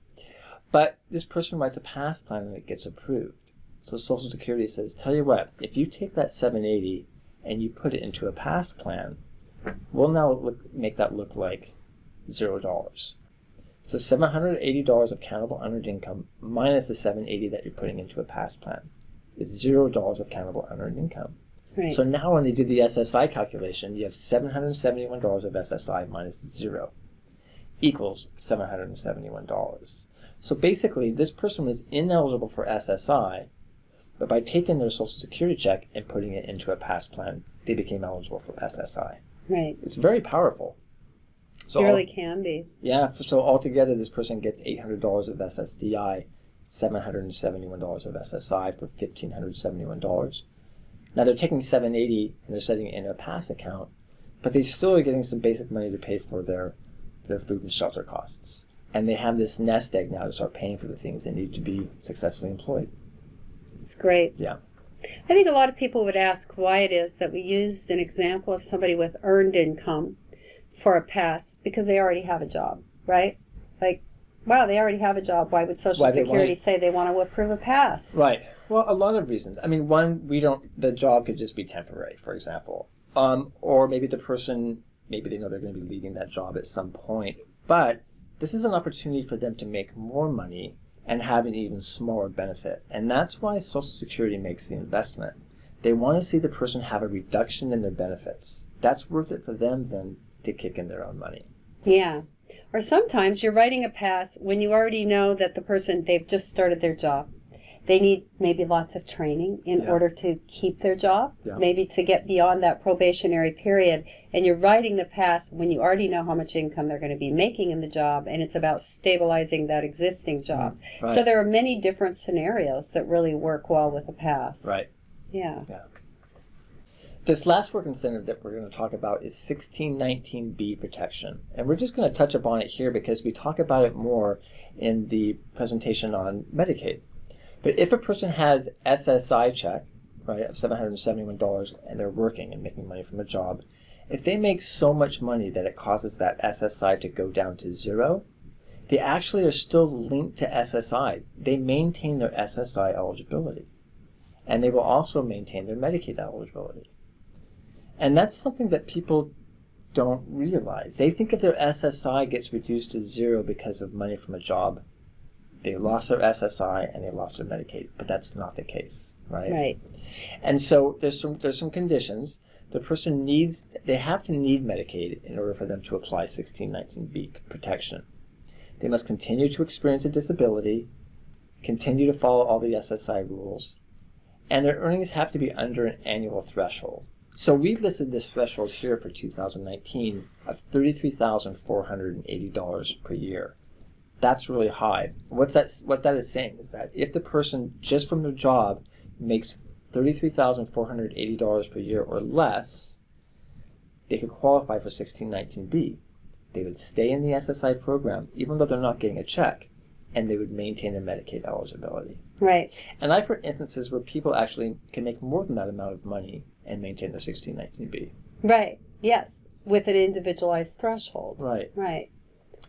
But this person writes a past plan and it gets approved. So Social Security says, tell you what, if you take that 780 and you put it into a past plan, we'll now make that look like $0. So $780 of countable unearned income minus the 780 that you're putting into a past plan is $0 of countable unearned income. So now when they do the SSI calculation, you have $771 of SSI minus 0 equals $771. So basically, this person was ineligible for SSI, but by taking their Social Security check and putting it into a past plan, they became eligible for SSI. It's very powerful. So it really can be. Yeah, so altogether, this person gets $800 of SSDI, $771 of SSI for $1,571. Now they're taking $780 and they're setting it in a pass account, but they still are getting some basic money to pay for their food and shelter costs. And they have this nest egg now to start paying for the things they need to be successfully employed. It's great. Yeah. I think a lot of people would ask why it is that we used an example of somebody with earned income for a pass, because they already have a job, right? Like, wow, they already have a job. Why would Social Security say they want to approve a pass? Right. Well, a lot of reasons. I mean, one, the job could just be temporary, for example. Or maybe the person, maybe they know they're going to be leaving that job at some point. But this is an opportunity for them to make more money and have an even smaller benefit. And that's why Social Security makes the investment. They want to see the person have a reduction in their benefits. That's worth it for them then to kick in their own money. Yeah. Or sometimes you're writing a pass when you already know that the person, they've just started their job. They need maybe lots of training in order to keep their job, maybe to get beyond that probationary period. And you're writing the pass when you already know how much income they're going to be making in the job, and it's about stabilizing that existing job. Right. So there are many different scenarios that really work well with a pass. Right. Yeah. This last work incentive that we're going to talk about is 1619B protection. And we're just going to touch upon it here because we talk about it more in the presentation on Medicaid. But if a person has SSI check, right, of $771 and they're working and making money from a job, if they make so much money that it causes that SSI to go down to zero, they actually are still linked to SSI. They maintain their SSI eligibility. And they will also maintain their Medicaid eligibility. And that's something that people don't realize. They think if their SSI gets reduced to zero because of money from a job, they lost their SSI and they lost their Medicaid, but that's not the case, right? Right. And so there's some conditions. The person they have to need Medicaid in order for them to apply 1619B protection. They must continue to experience a disability, continue to follow all the SSI rules, and their earnings have to be under an annual threshold. So we listed this threshold here for 2019 of $33,480 per year. That's really high. What that is saying is that if the person just from their job makes $33,480 per year or less, they could qualify for 1619B. They would stay in the SSI program even though they're not getting a check, and they would maintain their Medicaid eligibility. Right. And I've heard instances where people actually can make more than that amount of money and maintain their 1619B. Right. Yes. With an individualized threshold. Right. Right.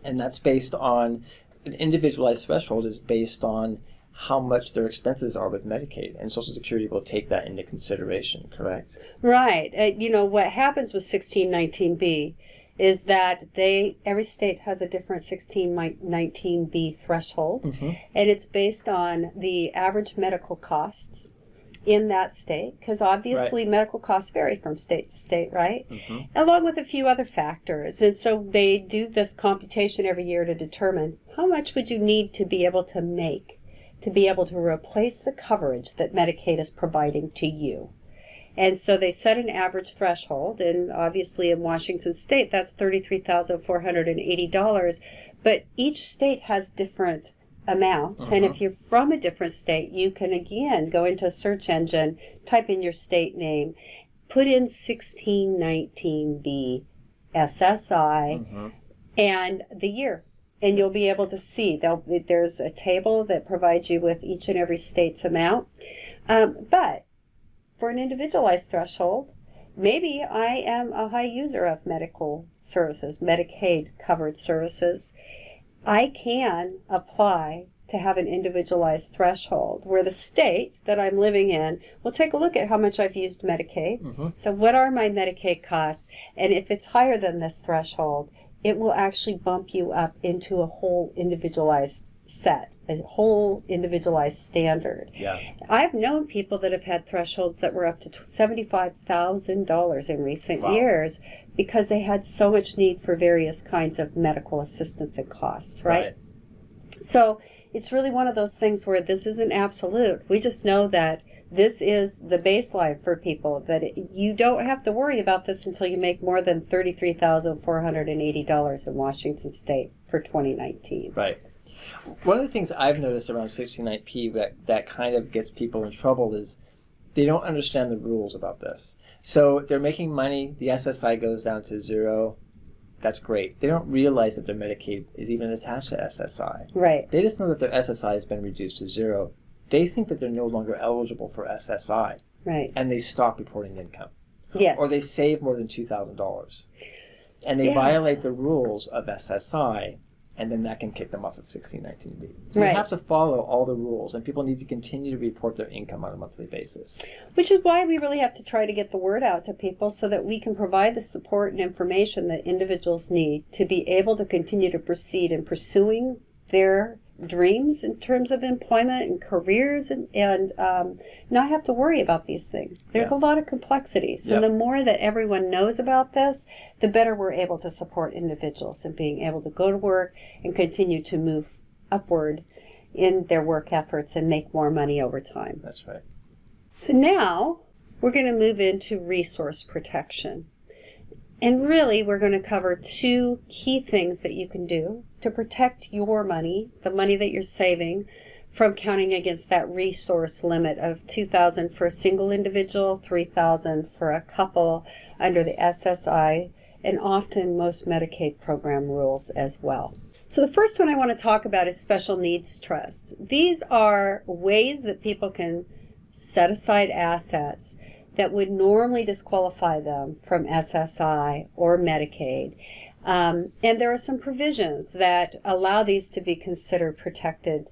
And that's based on, an individualized threshold is based on how much their expenses are with Medicaid. And Social Security will take that into consideration, correct? Right. What happens with 1619B is that every state has a different 1619B threshold. Mm-hmm. And it's based on the average medical costs in that state, because obviously medical costs vary from state to state, right? Mm-hmm. Along with a few other factors. And so they do this computation every year to determine how much would you need to be able to make to be able to replace the coverage that Medicaid is providing to you. And so they set an average threshold, and obviously in Washington State, that's $33,480, but each state has different amounts. Uh-huh. And if you're from a different state, you can again go into a search engine, type in your state name, put in 1619B SSI, uh-huh, and the year. And you'll be able to see, there's a table that provides you with each and every state's amount. But for an individualized threshold, maybe I am a high user of medical services, Medicaid covered services. I can apply to have an individualized threshold where the state that I'm living in will take a look at how much I've used Medicaid. Mm-hmm. So what are my Medicaid costs? And if it's higher than this threshold, it will actually bump you up into a whole individualized set, a whole individualized standard. Yeah. I've known people that have had thresholds that were up to $75,000 in recent years because they had so much need for various kinds of medical assistance and costs, right? So it's really one of those things where this isn't absolute. We just know that this is the baseline for people, that you don't have to worry about this until you make more than $33,480 in Washington State for 2019. Right. One of the things I've noticed around 1619P that kind of gets people in trouble is they don't understand the rules about this. So they're making money, the SSI goes down to zero. That's great. They don't realize that their Medicaid is even attached to SSI. Right. They just know that their SSI has been reduced to zero. They think that they're no longer eligible for SSI. Right. And they stop reporting income. Yes. Or they save more than $2,000. And they violate the rules of SSI, and then that can kick them off of 1619B. So you have to follow all the rules, and people need to continue to report their income on a monthly basis. Which is why we really have to try to get the word out to people so that we can provide the support and information that individuals need to be able to continue to proceed in pursuing their dreams in terms of employment and careers and not have to worry about these things. There's a lot of complexities. And the more that everyone knows about this, the better we're able to support individuals in being able to go to work and continue to move upward in their work efforts and make more money over time. That's right. So now we're going to move into resource protection. And really, we're going to cover two key things that you can do to protect your money, the money that you're saving, from counting against that resource limit of $2,000 for a single individual, $3,000 for a couple under the SSI, and often most Medicaid program rules as well. So the first one I want to talk about is special needs trust. These are ways that people can set aside assets that would normally disqualify them from SSI or Medicaid. And there are some provisions that allow these to be considered protected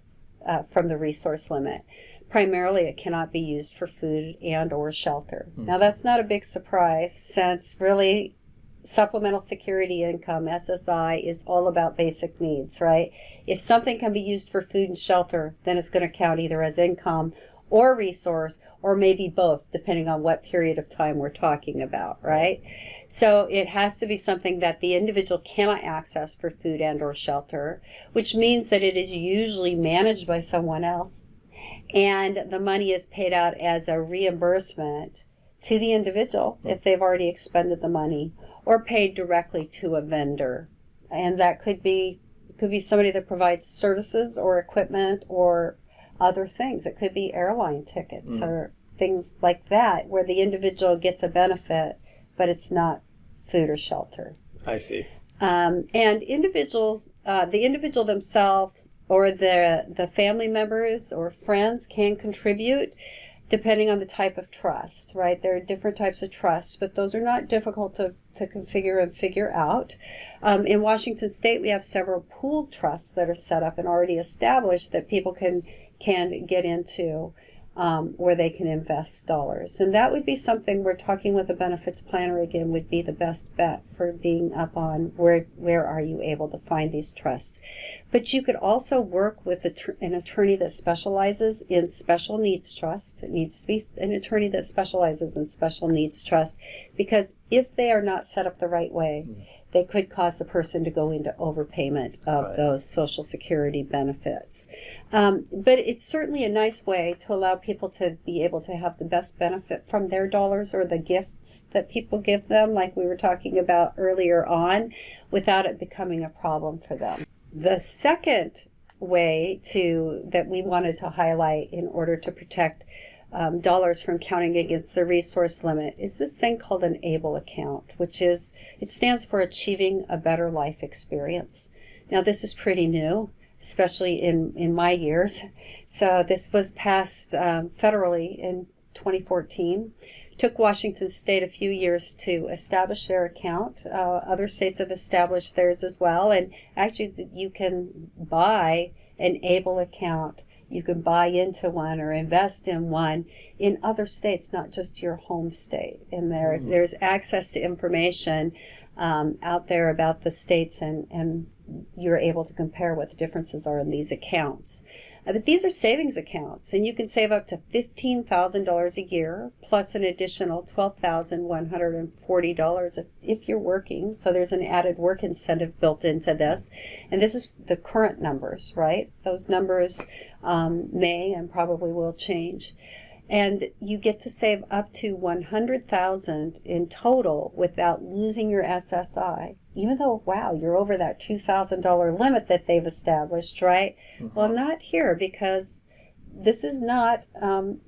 from the resource limit. Primarily, it cannot be used for food and or shelter. Now, that's not a big surprise, since really supplemental security income, SSI, is all about basic needs, right? If something can be used for food and shelter, then it's going to count either as income or resource, or maybe both, depending on what period of time we're talking about, right? So it has to be something that the individual cannot access for food and or shelter, which means that it is usually managed by someone else, and the money is paid out as a reimbursement to the individual if they've already expended the money, or paid directly to a vendor. And that could be somebody that provides services or equipment or other things. It could be airline tickets or things like that, where the individual gets a benefit, but it's not food or shelter. I see. And individuals, the individual themselves or the family members or friends can contribute, depending on the type of trust, right? There are different types of trusts, but those are not difficult to configure and figure out. In Washington State, we have several pooled trusts that are set up and already established that people can get into, where they can invest dollars. And that would be something where talking with a benefits planner again would be the best bet for being up on where are you able to find these trusts. But you could also work with an attorney that specializes in special needs trust. It needs to be an attorney that specializes in special needs trust, because if they are not set up the right way, they could cause the person to go into overpayment of those Social Security benefits. But it's certainly a nice way to allow people to be able to have the best benefit from their dollars or the gifts that people give them, like we were talking about earlier on, without it becoming a problem for them. The second way that we wanted to highlight in order to protect dollars from counting against the resource limit is this thing called an ABLE account, it stands for Achieving a Better Life Experience. Now, this is pretty new, especially in my years. So this was passed federally in 2014. It took Washington State a few years to establish their account. Other states have established theirs as well, and actually you can buy an ABLE account. You can buy into one or invest in one in other states, not just your home state. And there's access to information out there about the states, and you're able to compare what the differences are in these accounts. But these are savings accounts, and you can save up to $15,000 a year, plus an additional $12,140 if you're working. So there's an added work incentive built into this. And this is the current numbers, right? Those numbers may and probably will change. And you get to save up to $100,000 in total without losing your SSI, even though, wow, you're over that $2,000 limit that they've established, right? Well, not here, because this is not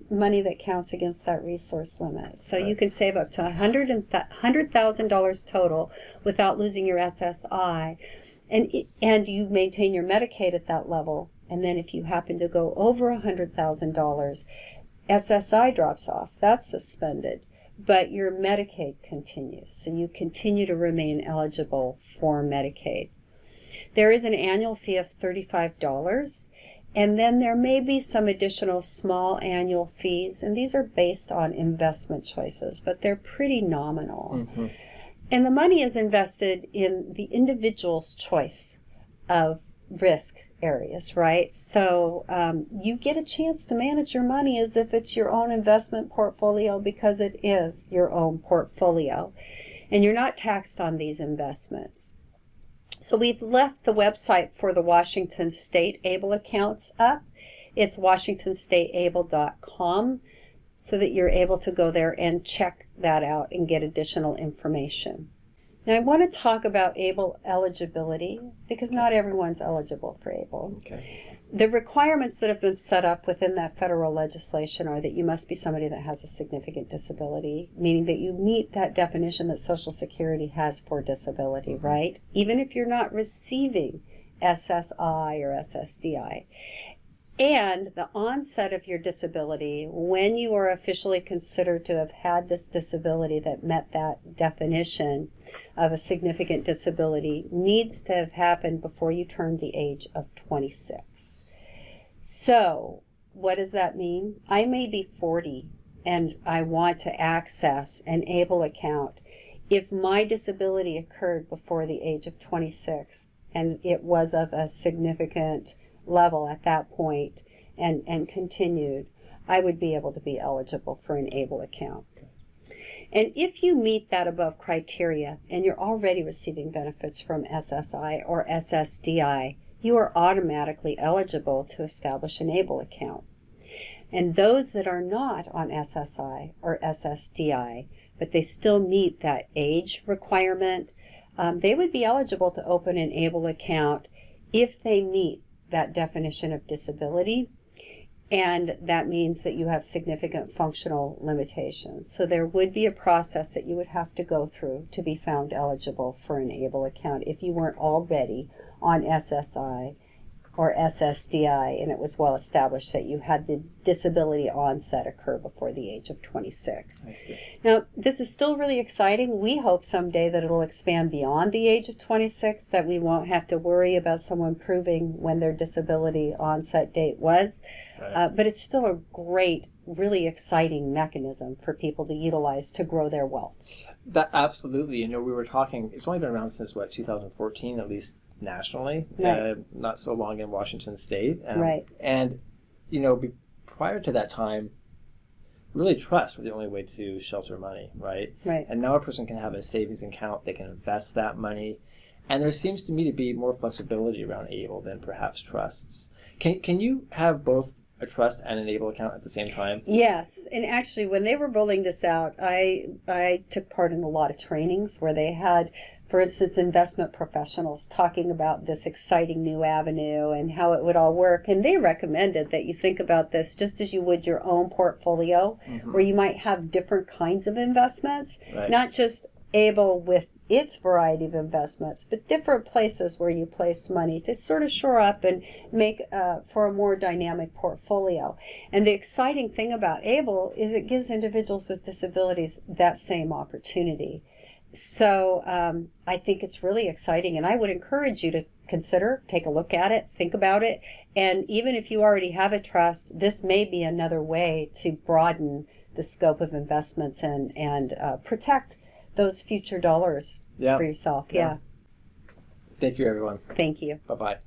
money that counts against that resource limit. So you can save up to $100,000 total without losing your SSI, and you maintain your Medicaid at that level. And then if you happen to go over $100,000, SSI drops off. That's suspended. But your Medicaid continues. So you continue to remain eligible for Medicaid. There is an annual fee of $35. And then there may be some additional small annual fees. And these are based on investment choices, but they're pretty nominal. And the money is invested in the individual's choice of risk areas, right? So you get a chance to manage your money as if it's your own investment portfolio, because it is your own portfolio, and you're not taxed on these investments. So we've left the website for the Washington State ABLE accounts up. It's washingtonstateable.com, so that you're able to go there and check that out and get additional information. Now, I want to talk about ABLE eligibility, because not everyone's eligible for ABLE. Okay. The requirements that have been set up within that federal legislation are that you must be somebody that has a significant disability, meaning that you meet that definition that Social Security has for disability, right? Even if you're not receiving SSI or SSDI. And the onset of your disability, when you are officially considered to have had this disability that met that definition of a significant disability, needs to have happened before you turn the age of 26. So, what does that mean? I may be 40 and I want to access an ABLE account. If my disability occurred before the age of 26 and it was of a significant level at that point and continued, I would be able to be eligible for an ABLE account. And if you meet that above criteria and you're already receiving benefits from SSI or SSDI, you are automatically eligible to establish an ABLE account. And those that are not on SSI or SSDI, but they still meet that age requirement, they would be eligible to open an ABLE account if they meet that definition of disability, and that means that you have significant functional limitations. So there would be a process that you would have to go through to be found eligible for an ABLE account if you weren't already on SSI or SSDI and it was well established that you had the disability onset occur before the age of 26. I see. Now, this is still really exciting. We hope someday that it'll expand beyond the age of 26, that we won't have to worry about someone proving when their disability onset date was. Right. But it's still a great, really exciting mechanism for people to utilize to grow their wealth. That absolutely. We were talking, it's only been around since, 2014, at least nationally, right. Not so long in Washington State. Right. And, prior to that time, really trusts were the only way to shelter money, right? Right. And now a person can have a savings account, they can invest that money, and there seems to me to be more flexibility around ABLE than perhaps trusts. Can you have both a trust and an ABLE account at the same time? Yes, and actually when they were rolling this out, I took part in a lot of trainings where they had, for instance, investment professionals talking about this exciting new avenue and how it would all work. And they recommended that you think about this just as you would your own portfolio, where you might have different kinds of investments, right. Not just ABLE with its variety of investments, but different places where you placed money to sort of shore up and make for a more dynamic portfolio. And the exciting thing about ABLE is it gives individuals with disabilities that same opportunity. So I think it's really exciting, and I would encourage you to consider, take a look at it, think about it, and even if you already have a trust, this may be another way to broaden the scope of investments and protect those future dollars for yourself. Yeah. Thank you, everyone. Thank you. Bye-bye.